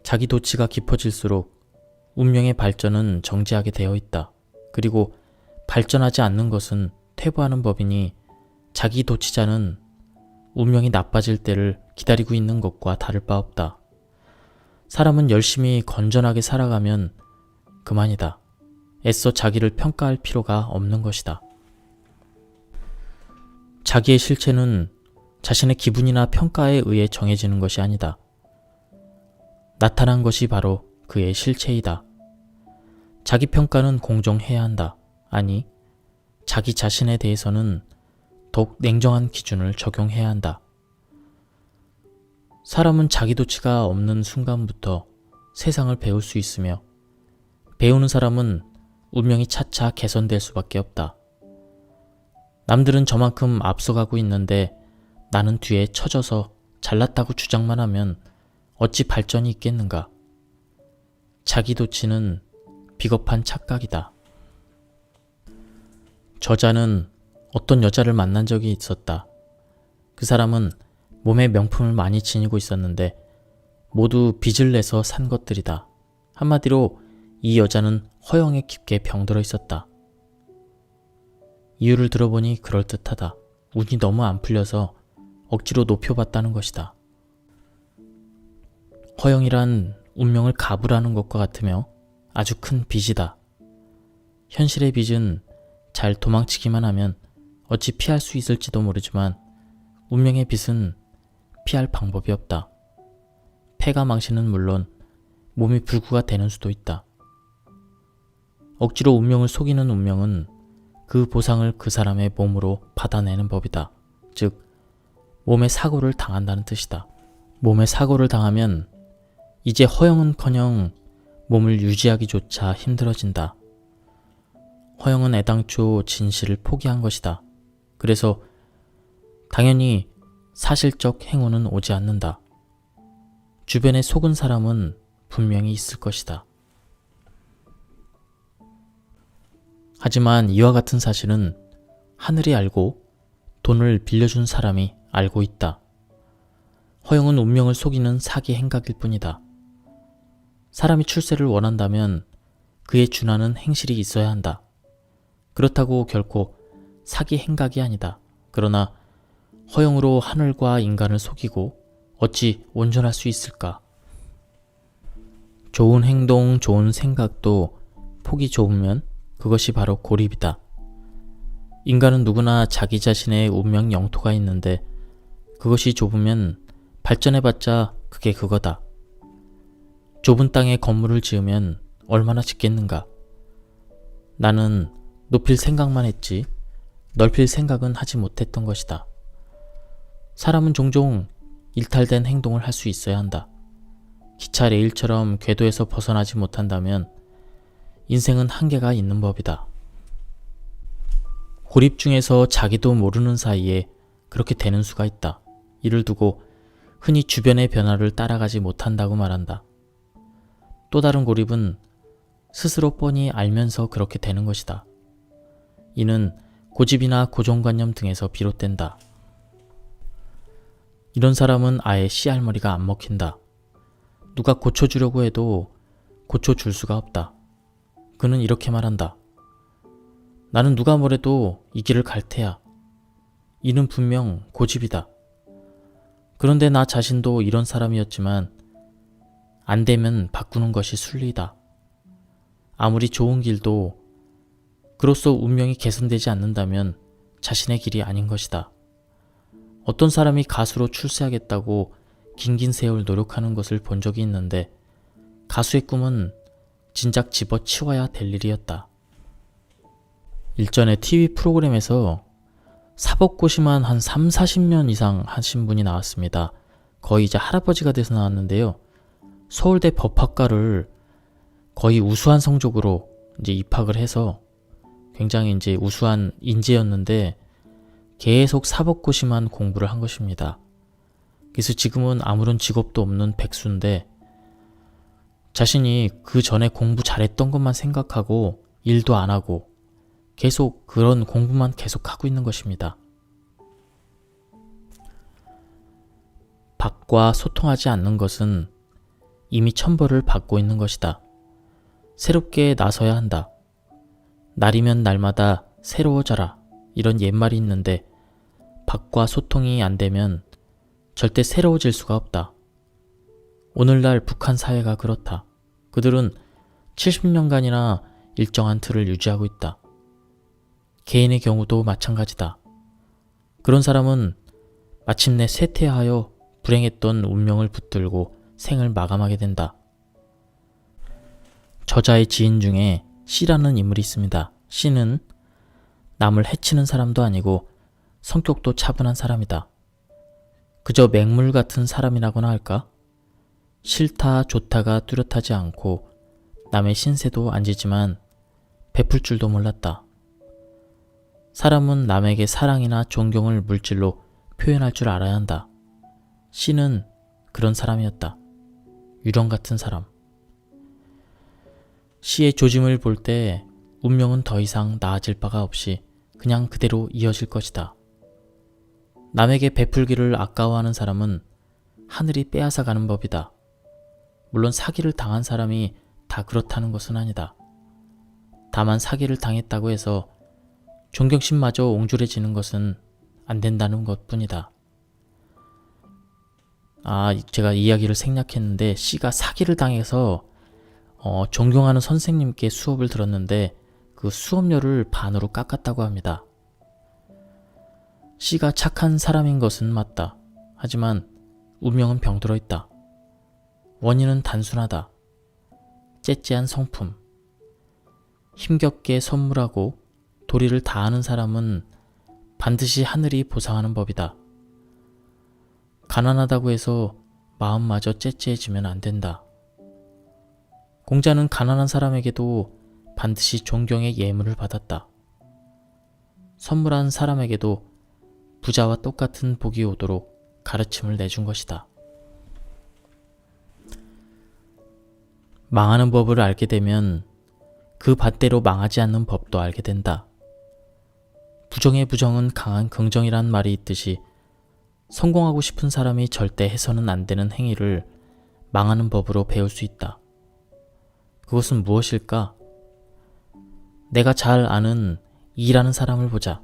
자기도취가 깊어질수록 운명의 발전은 정지하게 되어 있다. 그리고 발전하지 않는 것은 퇴보하는 법이니 자기도취자는 운명이 나빠질 때를 기다리고 있는 것과 다를 바 없다. 사람은 열심히 건전하게 살아가면 그만이다. 애써 자기를 평가할 필요가 없는 것이다. 자기의 실체는 자신의 기분이나 평가에 의해 정해지는 것이 아니다. 나타난 것이 바로 그의 실체이다. 자기 평가는 공정해야 한다. 아니, 자기 자신에 대해서는 더욱 냉정한 기준을 적용해야 한다. 사람은 자기도취가 없는 순간부터 세상을 배울 수 있으며 배우는 사람은 운명이 차차 개선될 수밖에 없다. 남들은 저만큼 앞서가고 있는데 나는 뒤에 처져서 잘났다고 주장만 하면 어찌 발전이 있겠는가. 자기도취는 비겁한 착각이다. 저자는 어떤 여자를 만난 적이 있었다. 그 사람은 몸에 명품을 많이 지니고 있었는데 모두 빚을 내서 산 것들이다. 한마디로 이 여자는 허영에 깊게 병들어 있었다. 이유를 들어보니 그럴듯하다. 운이 너무 안 풀려서 억지로 높여봤다는 것이다. 허영이란 운명을 가불하는 것과 같으며 아주 큰 빚이다. 현실의 빚은 잘 도망치기만 하면 어찌 피할 수 있을지도 모르지만 운명의 빚은 피할 방법이 없다. 폐가 망신은 물론 몸이 불구가 되는 수도 있다. 억지로 운명을 속이는 운명은 그 보상을 그 사람의 몸으로 받아내는 법이다. 즉, 몸에 사고를 당한다는 뜻이다. 몸에 사고를 당하면 이제 허영은커녕 몸을 유지하기조차 힘들어진다. 허영은 애당초 진실을 포기한 것이다. 그래서 당연히 사실적 행운은 오지 않는다. 주변에 속은 사람은 분명히 있을 것이다. 하지만 이와 같은 사실은 하늘이 알고 돈을 빌려준 사람이 알고 있다. 허영은 운명을 속이는 사기 행각일 뿐이다. 사람이 출세를 원한다면 그에 준하는 행실이 있어야 한다. 그렇다고 결코 사기 행각이 아니다. 그러나 허영으로 하늘과 인간을 속이고 어찌 온전할 수 있을까? 좋은 행동, 좋은 생각도 폭이 좁으면 그것이 바로 고립이다. 인간은 누구나 자기 자신의 운명 영토가 있는데 그것이 좁으면 발전해봤자 그게 그거다. 좁은 땅에 건물을 지으면 얼마나 짓겠는가? 나는 높일 생각만 했지 넓힐 생각은 하지 못했던 것이다. 사람은 종종 일탈된 행동을 할 수 있어야 한다. 기차 레일처럼 궤도에서 벗어나지 못한다면 인생은 한계가 있는 법이다. 고립 중에서 자기도 모르는 사이에 그렇게 되는 수가 있다. 이를 두고 흔히 주변의 변화를 따라가지 못한다고 말한다. 또 다른 고립은 스스로 뻔히 알면서 그렇게 되는 것이다. 이는 고집이나 고정관념 등에서 비롯된다. 이런 사람은 아예 씨알머리가 안 먹힌다. 누가 고쳐주려고 해도 고쳐줄 수가 없다. 그는 이렇게 말한다. 나는 누가 뭐래도 이 길을 갈 테야. 이는 분명 고집이다. 그런데 나 자신도 이런 사람이었지만 안 되면 바꾸는 것이 순리다. 아무리 좋은 길도 그로써 운명이 개선되지 않는다면 자신의 길이 아닌 것이다. 어떤 사람이 가수로 출세하겠다고 긴긴 세월 노력하는 것을 본 적이 있는데 가수의 꿈은 진작 집어치워야 될 일이었다. 일전에 TV 프로그램에서 사법고시만 한 3, 40년 이상 하신 분이 나왔습니다. 거의 이제 할아버지가 돼서 나왔는데요. 서울대 법학과를 거의 우수한 성적으로 이제 입학을 해서 굉장히 이제 우수한 인재였는데 계속 사법고시만 공부를 한 것입니다. 그래서 지금은 아무런 직업도 없는 백수인데 자신이 그 전에 공부 잘했던 것만 생각하고 일도 안 하고 계속 그런 공부만 계속 하고 있는 것입니다. 밖과 소통하지 않는 것은 이미 천벌을 받고 있는 것이다. 새롭게 나서야 한다. 날이면 날마다 새로워져라. 이런 옛말이 있는데 밖과 소통이 안 되면 절대 새로워질 수가 없다. 오늘날 북한 사회가 그렇다. 그들은 70년간이나 일정한 틀을 유지하고 있다. 개인의 경우도 마찬가지다. 그런 사람은 마침내 쇠퇴하여 불행했던 운명을 붙들고 생을 마감하게 된다. 저자의 지인 중에 C라는 인물이 있습니다. C는 남을 해치는 사람도 아니고 성격도 차분한 사람이다. 그저 맹물 같은 사람이라고나 할까? 싫다 좋다가 뚜렷하지 않고 남의 신세도 안 지지만 베풀 줄도 몰랐다. 사람은 남에게 사랑이나 존경을 물질로 표현할 줄 알아야 한다. C는 그런 사람이었다. 유령 같은 사람. C의 조짐을 볼 때 운명은 더 이상 나아질 바가 없이 그냥 그대로 이어질 것이다. 남에게 베풀기를 아까워하는 사람은 하늘이 빼앗아 가는 법이다. 물론 사기를 당한 사람이 다 그렇다는 것은 아니다. 다만 사기를 당했다고 해서 존경심마저 옹졸해지는 것은 안 된다는 것뿐이다. 제가 이야기를 생략했는데 C가 사기를 당해서 존경하는 선생님께 수업을 들었는데 그 수업료를 반으로 깎았다고 합니다. C가 착한 사람인 것은 맞다. 하지만 운명은 병들어 있다. 원인은 단순하다. 째째한 성품. 힘겹게 선물하고 도리를 다하는 사람은 반드시 하늘이 보상하는 법이다. 가난하다고 해서 마음마저 째째해지면 안 된다. 공자는 가난한 사람에게도 반드시 존경의 예물을 받았다. 선물한 사람에게도 부자와 똑같은 복이 오도록 가르침을 내준 것이다. 망하는 법을 알게 되면 그 밭대로 망하지 않는 법도 알게 된다. 부정의 부정은 강한 긍정이란 말이 있듯이 성공하고 싶은 사람이 절대 해서는 안 되는 행위를 망하는 법으로 배울 수 있다. 그것은 무엇일까? 내가 잘 아는 E라는 사람을 보자.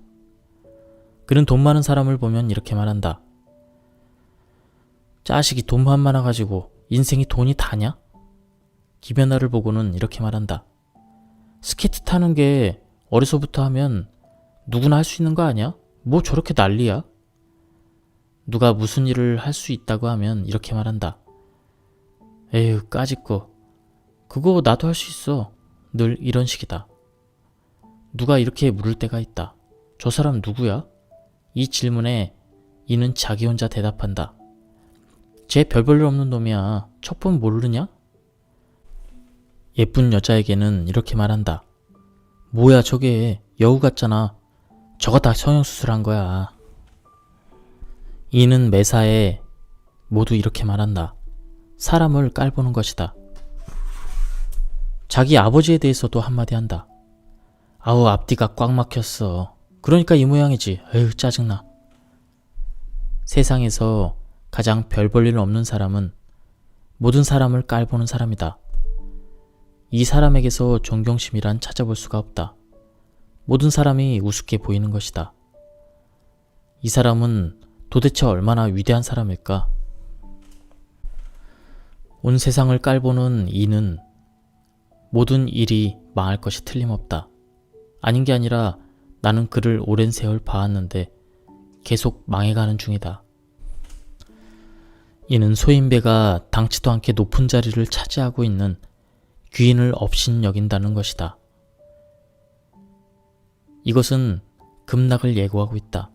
그는 돈 많은 사람을 보면 이렇게 말한다. 자식이 돈만 많아가지고 인생이 돈이 다냐? 기변아를 보고는 이렇게 말한다. 스케이트 타는 게 어려서부터 하면 누구나 할 수 있는 거 아니야? 뭐 저렇게 난리야? 누가 무슨 일을 할 수 있다고 하면 이렇게 말한다. 에휴 까짓거 그거 나도 할 수 있어. 늘 이런 식이다. 누가 이렇게 물을 때가 있다. 저 사람 누구야? 이 질문에 이는 자기 혼자 대답한다. 쟤 별 볼 일 없는 놈이야. 척보면 모르냐? 예쁜 여자에게는 이렇게 말한다. 뭐야 저게 여우 같잖아. 저거 다 성형수술한 거야. 이는 매사에 모두 이렇게 말한다. 사람을 깔보는 것이다. 자기 아버지에 대해서도 한마디 한다. 아우 앞뒤가 꽉 막혔어. 그러니까 이 모양이지. 에휴 짜증나. 세상에서 가장 별 볼 일 없는 사람은 모든 사람을 깔보는 사람이다. 이 사람에게서 존경심이란 찾아볼 수가 없다. 모든 사람이 우습게 보이는 것이다. 이 사람은 도대체 얼마나 위대한 사람일까? 온 세상을 깔보는 이는 모든 일이 망할 것이 틀림없다. 아닌 게 아니라 나는 그를 오랜 세월 봐왔는데 계속 망해가는 중이다. 이는 소인배가 당치도 않게 높은 자리를 차지하고 있는 귀인을 업신 여긴다는 것이다. 이것은 급락을 예고하고 있다.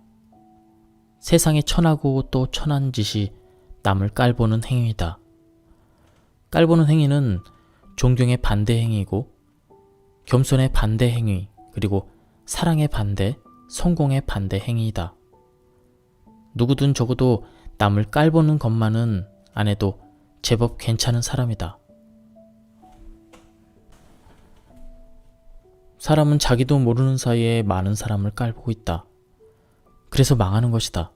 세상에 천하고 또 천한 짓이 남을 깔보는 행위이다. 깔보는 행위는 존경의 반대 행위이고 겸손의 반대 행위 그리고 사랑의 반대, 성공의 반대 행위이다. 누구든 적어도 남을 깔보는 것만은 안 해도 제법 괜찮은 사람이다. 사람은 자기도 모르는 사이에 많은 사람을 깔보고 있다. 그래서 망하는 것이다.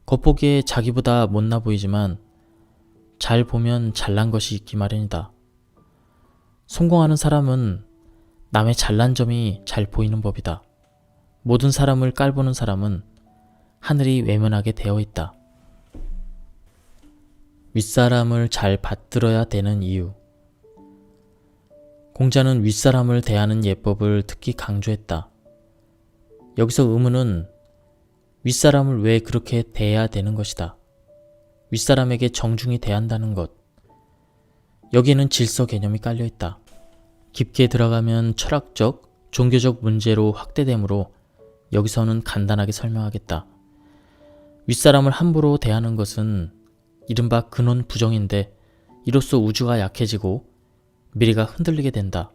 겉보기에 자기보다 못나 보이지만 잘 보면 잘난 것이 있기 마련이다. 성공하는 사람은 남의 잘난 점이 잘 보이는 법이다. 모든 사람을 깔보는 사람은 하늘이 외면하게 되어 있다. 윗사람을 잘 받들어야 되는 이유. 공자는 윗사람을 대하는 예법을 특히 강조했다. 여기서 의문은 윗사람을 왜 그렇게 대해야 되는 것이다. 윗사람에게 정중히 대한다는 것. 여기에는 질서 개념이 깔려있다. 깊게 들어가면 철학적, 종교적 문제로 확대되므로 여기서는 간단하게 설명하겠다. 윗사람을 함부로 대하는 것은 이른바 근원 부정인데 이로써 우주가 약해지고 미래가 흔들리게 된다.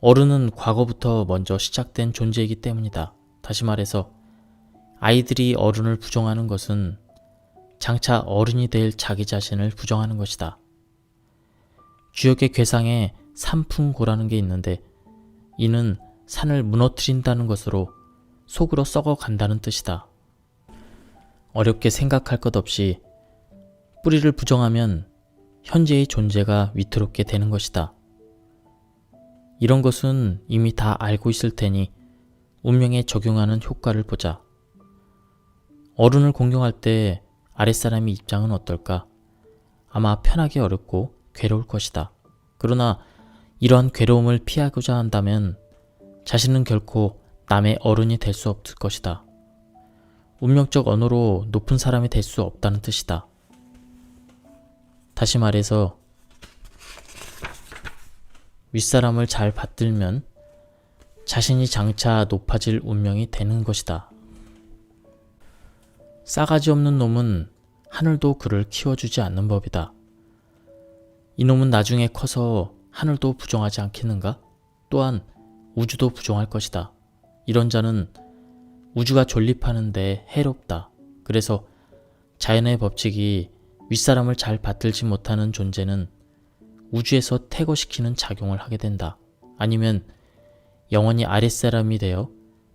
어른은 과거부터 먼저 시작된 존재이기 때문이다. 다시 말해서 아이들이 어른을 부정하는 것은 장차 어른이 될 자기 자신을 부정하는 것이다. 주역의 궤상에 산풍고라는 게 있는데 이는 산을 무너뜨린다는 것으로 속으로 썩어간다는 뜻이다. 어렵게 생각할 것 없이 뿌리를 부정하면 현재의 존재가 위태롭게 되는 것이다. 이런 것은 이미 다 알고 있을 테니 운명에 적용하는 효과를 보자. 어른을 공경할 때 아랫사람의 입장은 어떨까? 아마 편하기 어렵고 괴로울 것이다. 그러나 이러한 괴로움을 피하고자 한다면 자신은 결코 남의 어른이 될 수 없을 것이다. 운명적 언어로 높은 사람이 될 수 없다는 뜻이다. 다시 말해서 윗사람을 잘 받들면 자신이 장차 높아질 운명이 되는 것이다. 싸가지 없는 놈은 하늘도 그를 키워주지 않는 법이다. 이놈은 나중에 커서 하늘도 부정하지 않겠는가? 또한 우주도 부정할 것이다. 이런 자는 우주가 존립하는데 해롭다. 그래서 자연의 법칙이 윗사람을 잘 받들지 못하는 존재는 우주에서 퇴거시키는 작용을 하게 된다. 아니면 영원히 아랫사람이 되어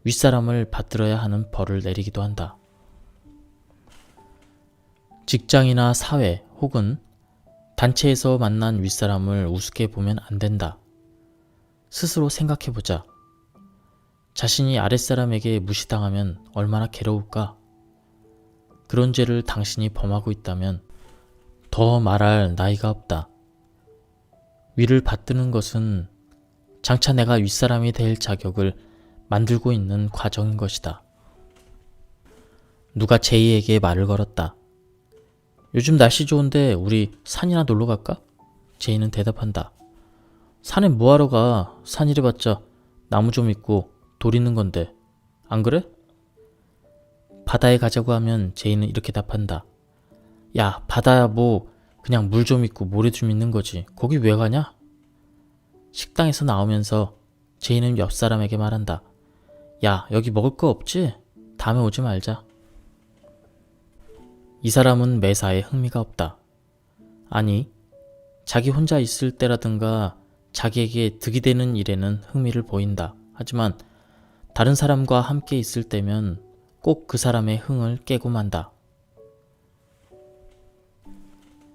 윗사람을 받들어야 하는 벌을 내리기도 한다. 직장이나 사회 혹은 단체에서 만난 윗사람을 우습게 보면 안 된다. 스스로 생각해보자. 자신이 아랫사람에게 무시당하면 얼마나 괴로울까? 그런 죄를 당신이 범하고 있다면 더 말할 나이가 없다. 위를 받드는 것은 장차 내가 윗사람이 될 자격을 만들고 있는 과정인 것이다. 누가 제이에게 말을 걸었다. 요즘 날씨 좋은데 우리 산이나 놀러 갈까? 제이는 대답한다. 산에 뭐하러 가? 산이래봤자 나무 좀 있고 돌 있는 건데. 안 그래? 바다에 가자고 하면 제이는 이렇게 답한다. 야, 바다야 뭐 그냥 물 좀 있고 모래 좀 있는 거지. 거기 왜 가냐? 식당에서 나오면서 제이는 옆 사람에게 말한다. 야, 여기 먹을 거 없지? 다음에 오지 말자. 이 사람은 매사에 흥미가 없다. 아니, 자기 혼자 있을 때라든가 자기에게 득이 되는 일에는 흥미를 보인다. 하지만 다른 사람과 함께 있을 때면 꼭 그 사람의 흥을 깨고 만다.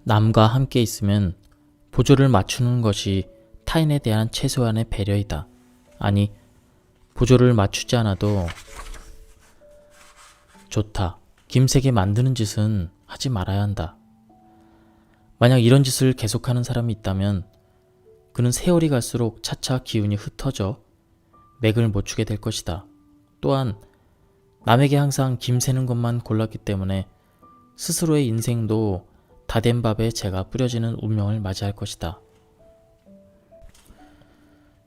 남과 함께 있으면 보조를 맞추는 것이 타인에 대한 최소한의 배려이다. 아니, 보조를 맞추지 않아도 좋다. 김색에 만드는 짓은 하지 말아야 한다. 만약 이런 짓을 계속하는 사람이 있다면 그는 세월이 갈수록 차차 기운이 흩어져 맥을 못 추게 될 것이다. 또한 남에게 항상 김새는 것만 골랐기 때문에 스스로의 인생도 다 된 밥에 재가 뿌려지는 운명을 맞이할 것이다.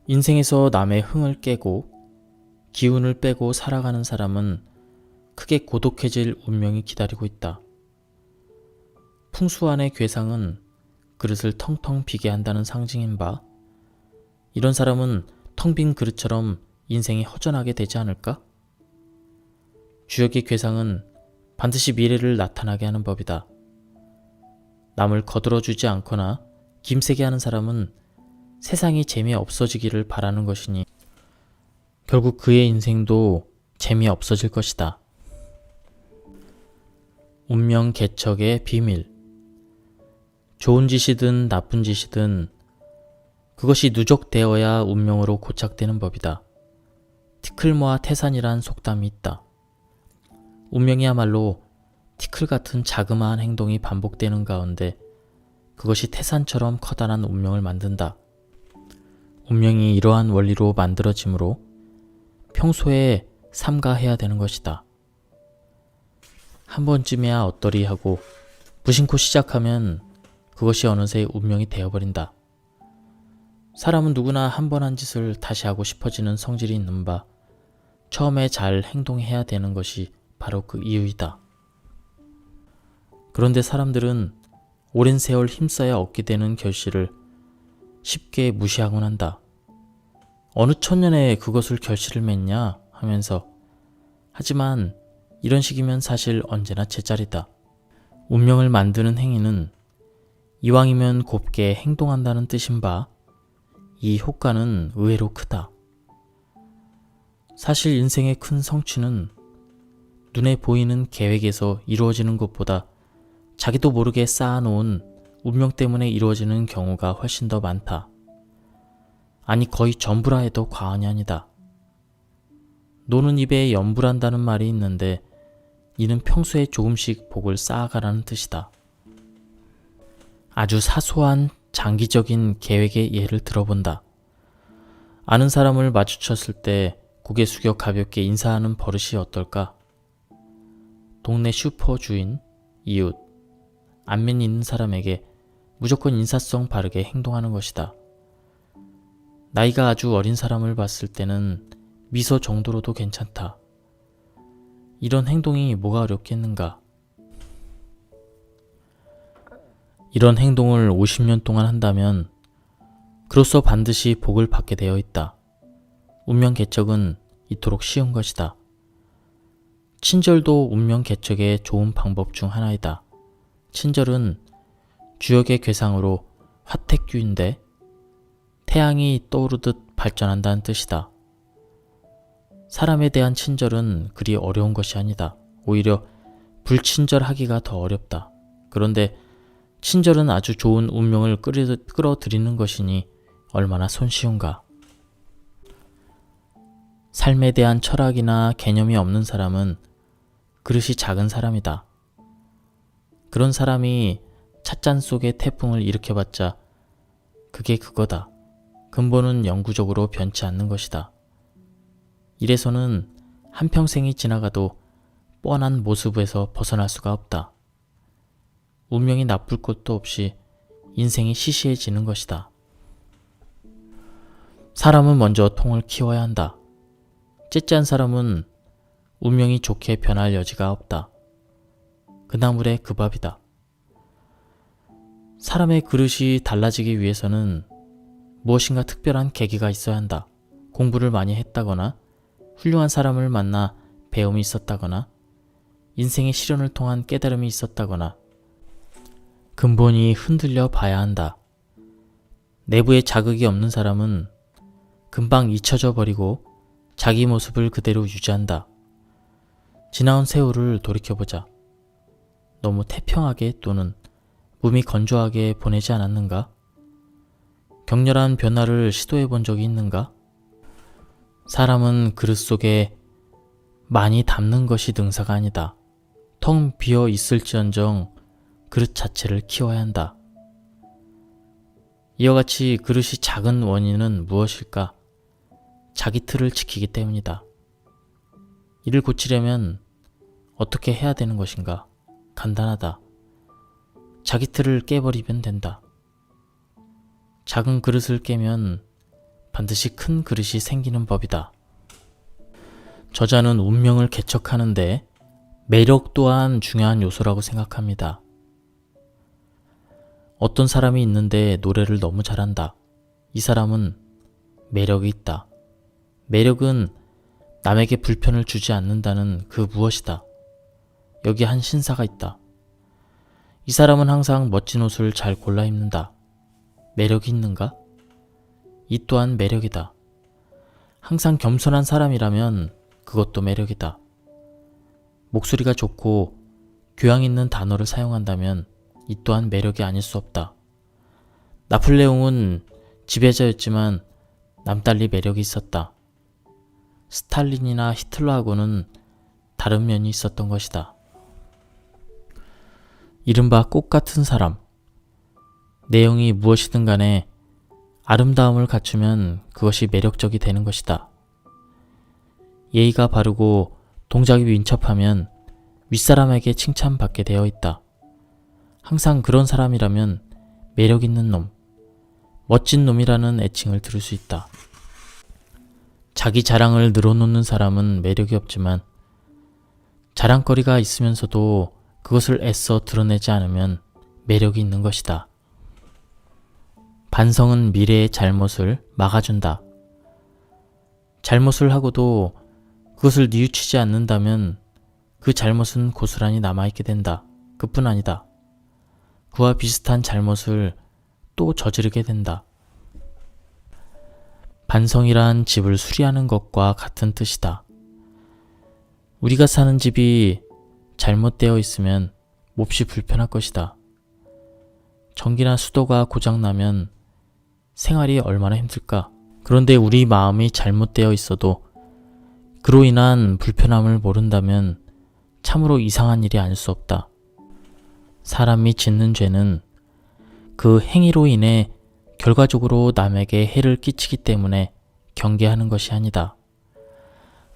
인생에서 남의 흥을 깨고 기운을 빼고 살아가는 사람은 크게 고독해질 운명이 기다리고 있다. 풍수안의 궤상은 그릇을 텅텅 비게 한다는 상징인 바, 이런 사람은 텅 빈 그릇처럼 인생이 허전하게 되지 않을까? 주역의 궤상은 반드시 미래를 나타나게 하는 법이다. 남을 거들어주지 않거나 김세게 하는 사람은 세상이 재미없어지기를 바라는 것이니 결국 그의 인생도 재미없어질 것이다. 운명 개척의 비밀. 좋은 짓이든 나쁜 짓이든 그것이 누적되어야 운명으로 고착되는 법이다. 티클모아 태산이란 속담이 있다. 운명이야말로 티클 같은 자그마한 행동이 반복되는 가운데 그것이 태산처럼 커다란 운명을 만든다. 운명이 이러한 원리로 만들어지므로 평소에 삼가해야 되는 것이다. 한 번쯤이야 어떠리 하고 무심코 시작하면 그것이 어느새 운명이 되어버린다. 사람은 누구나 한 번 한 짓을 다시 하고 싶어지는 성질이 있는 바 처음에 잘 행동해야 되는 것이 바로 그 이유이다. 그런데 사람들은 오랜 세월 힘써야 얻게 되는 결실을 쉽게 무시하곤 한다. 어느 천년에 그것을 결실을 맺냐 하면서. 하지만 이런 식이면 사실 언제나 제자리다. 운명을 만드는 행위는 이왕이면 곱게 행동한다는 뜻인 바, 이 효과는 의외로 크다. 사실 인생의 큰 성취는 눈에 보이는 계획에서 이루어지는 것보다 자기도 모르게 쌓아놓은 운명 때문에 이루어지는 경우가 훨씬 더 많다. 아니 거의 전부라 해도 과언이 아니다. 노는 입에 염불한다는 말이 있는데 이는 평소에 조금씩 복을 쌓아가라는 뜻이다. 아주 사소한 장기적인 계획의 예를 들어본다. 아는 사람을 마주쳤을 때 고개 숙여 가볍게 인사하는 버릇이 어떨까? 동네 슈퍼 주인, 이웃, 안면 있는 사람에게 무조건 인사성 바르게 행동하는 것이다. 나이가 아주 어린 사람을 봤을 때는 미소 정도로도 괜찮다. 이런 행동이 뭐가 어렵겠는가? 이런 행동을 50년 동안 한다면 그로써 반드시 복을 받게 되어 있다. 운명 개척은 이토록 쉬운 것이다. 친절도 운명 개척의 좋은 방법 중 하나이다. 친절은 주역의 괴상으로 화택규인데 태양이 떠오르듯 발전한다는 뜻이다. 사람에 대한 친절은 그리 어려운 것이 아니다. 오히려 불친절하기가 더 어렵다. 그런데 친절은 아주 좋은 운명을 끌어들이는 것이니 얼마나 손쉬운가. 삶에 대한 철학이나 개념이 없는 사람은 그릇이 작은 사람이다. 그런 사람이 찻잔 속에 태풍을 일으켜봤자 그게 그거다. 근본은 영구적으로 변치 않는 것이다. 이래서는 한평생이 지나가도 뻔한 모습에서 벗어날 수가 없다. 운명이 나쁠 것도 없이 인생이 시시해지는 것이다. 사람은 먼저 통을 키워야 한다. 째째한 사람은 운명이 좋게 변할 여지가 없다. 그 나물에 그 밥이다. 사람의 그릇이 달라지기 위해서는 무엇인가 특별한 계기가 있어야 한다. 공부를 많이 했다거나 훌륭한 사람을 만나 배움이 있었다거나 인생의 시련을 통한 깨달음이 있었다거나 근본이 흔들려 봐야 한다. 내부에 자극이 없는 사람은 금방 잊혀져 버리고 자기 모습을 그대로 유지한다. 지나온 세월을 돌이켜보자. 너무 태평하게 또는 몸이 건조하게 보내지 않았는가? 격렬한 변화를 시도해 본 적이 있는가? 사람은 그릇 속에 많이 담는 것이 능사가 아니다. 텅 비어 있을지언정 그릇 자체를 키워야 한다. 이와 같이 그릇이 작은 원인은 무엇일까? 자기 틀을 지키기 때문이다. 이를 고치려면 어떻게 해야 되는 것인가? 간단하다. 자기 틀을 깨버리면 된다. 작은 그릇을 깨면 반드시 큰 그릇이 생기는 법이다. 저자는 운명을 개척하는데 매력 또한 중요한 요소라고 생각합니다. 어떤 사람이 있는데 노래를 너무 잘한다. 이 사람은 매력이 있다. 매력은 남에게 불편을 주지 않는다는 그 무엇이다. 여기 한 신사가 있다. 이 사람은 항상 멋진 옷을 잘 골라 입는다. 매력이 있는가? 이 또한 매력이다. 항상 겸손한 사람이라면 그것도 매력이다. 목소리가 좋고 교양 있는 단어를 사용한다면 이 또한 매력이 아닐 수 없다. 나폴레옹은 지배자였지만 남달리 매력이 있었다. 스탈린이나 히틀러하고는 다른 면이 있었던 것이다. 이른바 꽃 같은 사람. 내용이 무엇이든 간에 아름다움을 갖추면 그것이 매력적이 되는 것이다. 예의가 바르고 동작이 민첩하면 윗사람에게 칭찬받게 되어 있다. 항상 그런 사람이라면 매력 있는 놈, 멋진 놈이라는 애칭을 들을 수 있다. 자기 자랑을 늘어놓는 사람은 매력이 없지만 자랑거리가 있으면서도 그것을 애써 드러내지 않으면 매력이 있는 것이다. 반성은 미래의 잘못을 막아준다. 잘못을 하고도 그것을 뉘우치지 않는다면 그 잘못은 고스란히 남아있게 된다. 그뿐 아니다. 그와 비슷한 잘못을 또 저지르게 된다. 반성이란 집을 수리하는 것과 같은 뜻이다. 우리가 사는 집이 잘못되어 있으면 몹시 불편할 것이다. 전기나 수도가 고장나면 생활이 얼마나 힘들까? 그런데 우리 마음이 잘못되어 있어도 그로 인한 불편함을 모른다면 참으로 이상한 일이 아닐 수 없다. 사람이 짓는 죄는 그 행위로 인해 결과적으로 남에게 해를 끼치기 때문에 경계하는 것이 아니다.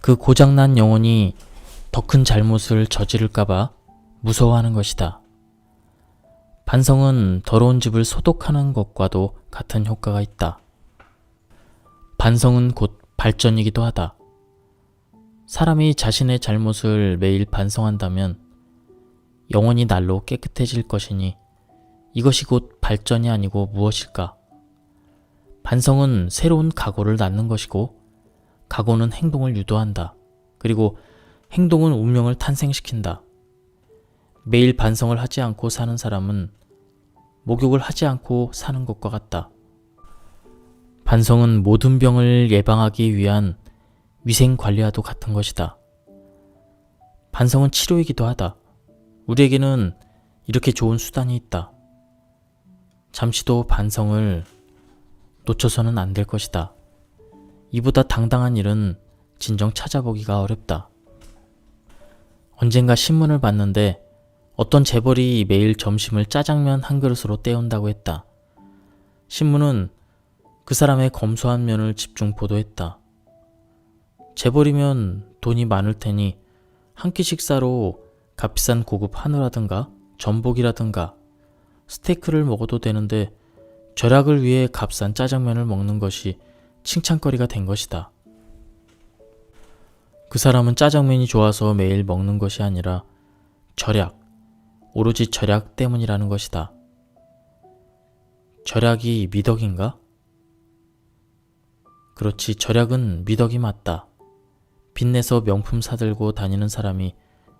그 고장난 영혼이 더 큰 잘못을 저지를까봐 무서워하는 것이다. 반성은 더러운 집을 소독하는 것과도 같은 효과가 있다. 반성은 곧 발전이기도 하다. 사람이 자신의 잘못을 매일 반성한다면 영혼이 날로 깨끗해질 것이니 이것이 곧 발전이 아니고 무엇일까? 반성은 새로운 각오를 낳는 것이고 각오는 행동을 유도한다. 그리고 행동은 운명을 탄생시킨다. 매일 반성을 하지 않고 사는 사람은 목욕을 하지 않고 사는 것과 같다. 반성은 모든 병을 예방하기 위한 위생관리와도 같은 것이다. 반성은 치료이기도 하다. 우리에게는 이렇게 좋은 수단이 있다. 잠시도 반성을 놓쳐서는 안 될 것이다. 이보다 당당한 일은 진정 찾아보기가 어렵다. 언젠가 신문을 봤는데 어떤 재벌이 매일 점심을 짜장면 한 그릇으로 때운다고 했다. 신문은 그 사람의 검소한 면을 집중 보도했다. 재벌이면 돈이 많을 테니 한 끼 식사로 값비싼 고급 한우라든가 전복이라든가 스테이크를 먹어도 되는데 절약을 위해 값싼 짜장면을 먹는 것이 칭찬거리가 된 것이다. 그 사람은 짜장면이 좋아서 매일 먹는 것이 아니라 절약, 오로지 절약 때문이라는 것이다. 절약이 미덕인가? 그렇지, 절약은 미덕이 맞다. 빚내서 명품 사들고 다니는 사람이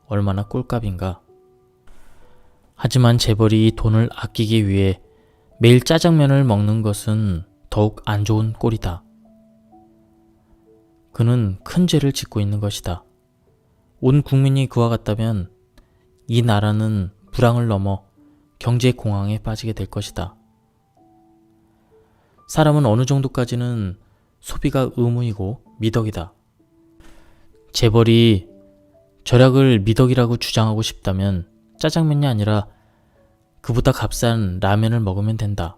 얼마나 꼴값인가? 하지만 재벌이 돈을 아끼기 위해 매일 짜장면을 먹는 것은 더욱 안 좋은 꼴이다. 그는 큰 죄를 짓고 있는 것이다. 온 국민이 그와 같다면 이 나라는 불황을 넘어 경제 공황에 빠지게 될 것이다. 사람은 어느 정도까지는 소비가 의무이고 미덕이다. 재벌이 절약을 미덕이라고 주장하고 싶다면 짜장면이 아니라 그보다 값싼 라면을 먹으면 된다.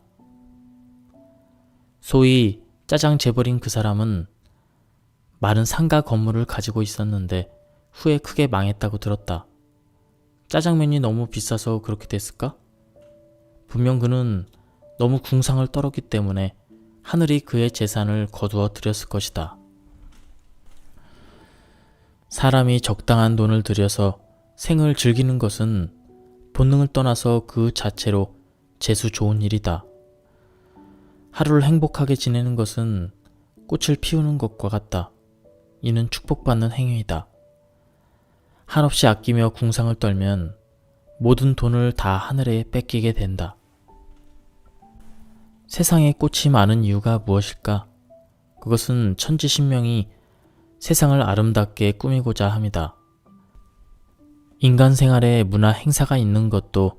소위 짜장 재벌인 그 사람은 많은 상가 건물을 가지고 있었는데 후에 크게 망했다고 들었다. 짜장면이 너무 비싸서 그렇게 됐을까? 분명 그는 너무 궁상을 떨었기 때문에 하늘이 그의 재산을 거두어 들였을 것이다. 사람이 적당한 돈을 들여서 생을 즐기는 것은 본능을 떠나서 그 자체로 재수 좋은 일이다. 하루를 행복하게 지내는 것은 꽃을 피우는 것과 같다. 이는 축복받는 행위이다. 한없이 아끼며 궁상을 떨면 모든 돈을 다 하늘에 뺏기게 된다. 세상에 꽃이 많은 이유가 무엇일까? 그것은 천지신명이 세상을 아름답게 꾸미고자 함이다. 인간 생활에 문화 행사가 있는 것도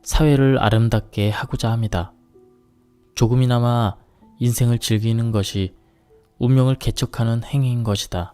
사회를 아름답게 하고자 합니다. 조금이나마 인생을 즐기는 것이 운명을 개척하는 행위인 것이다.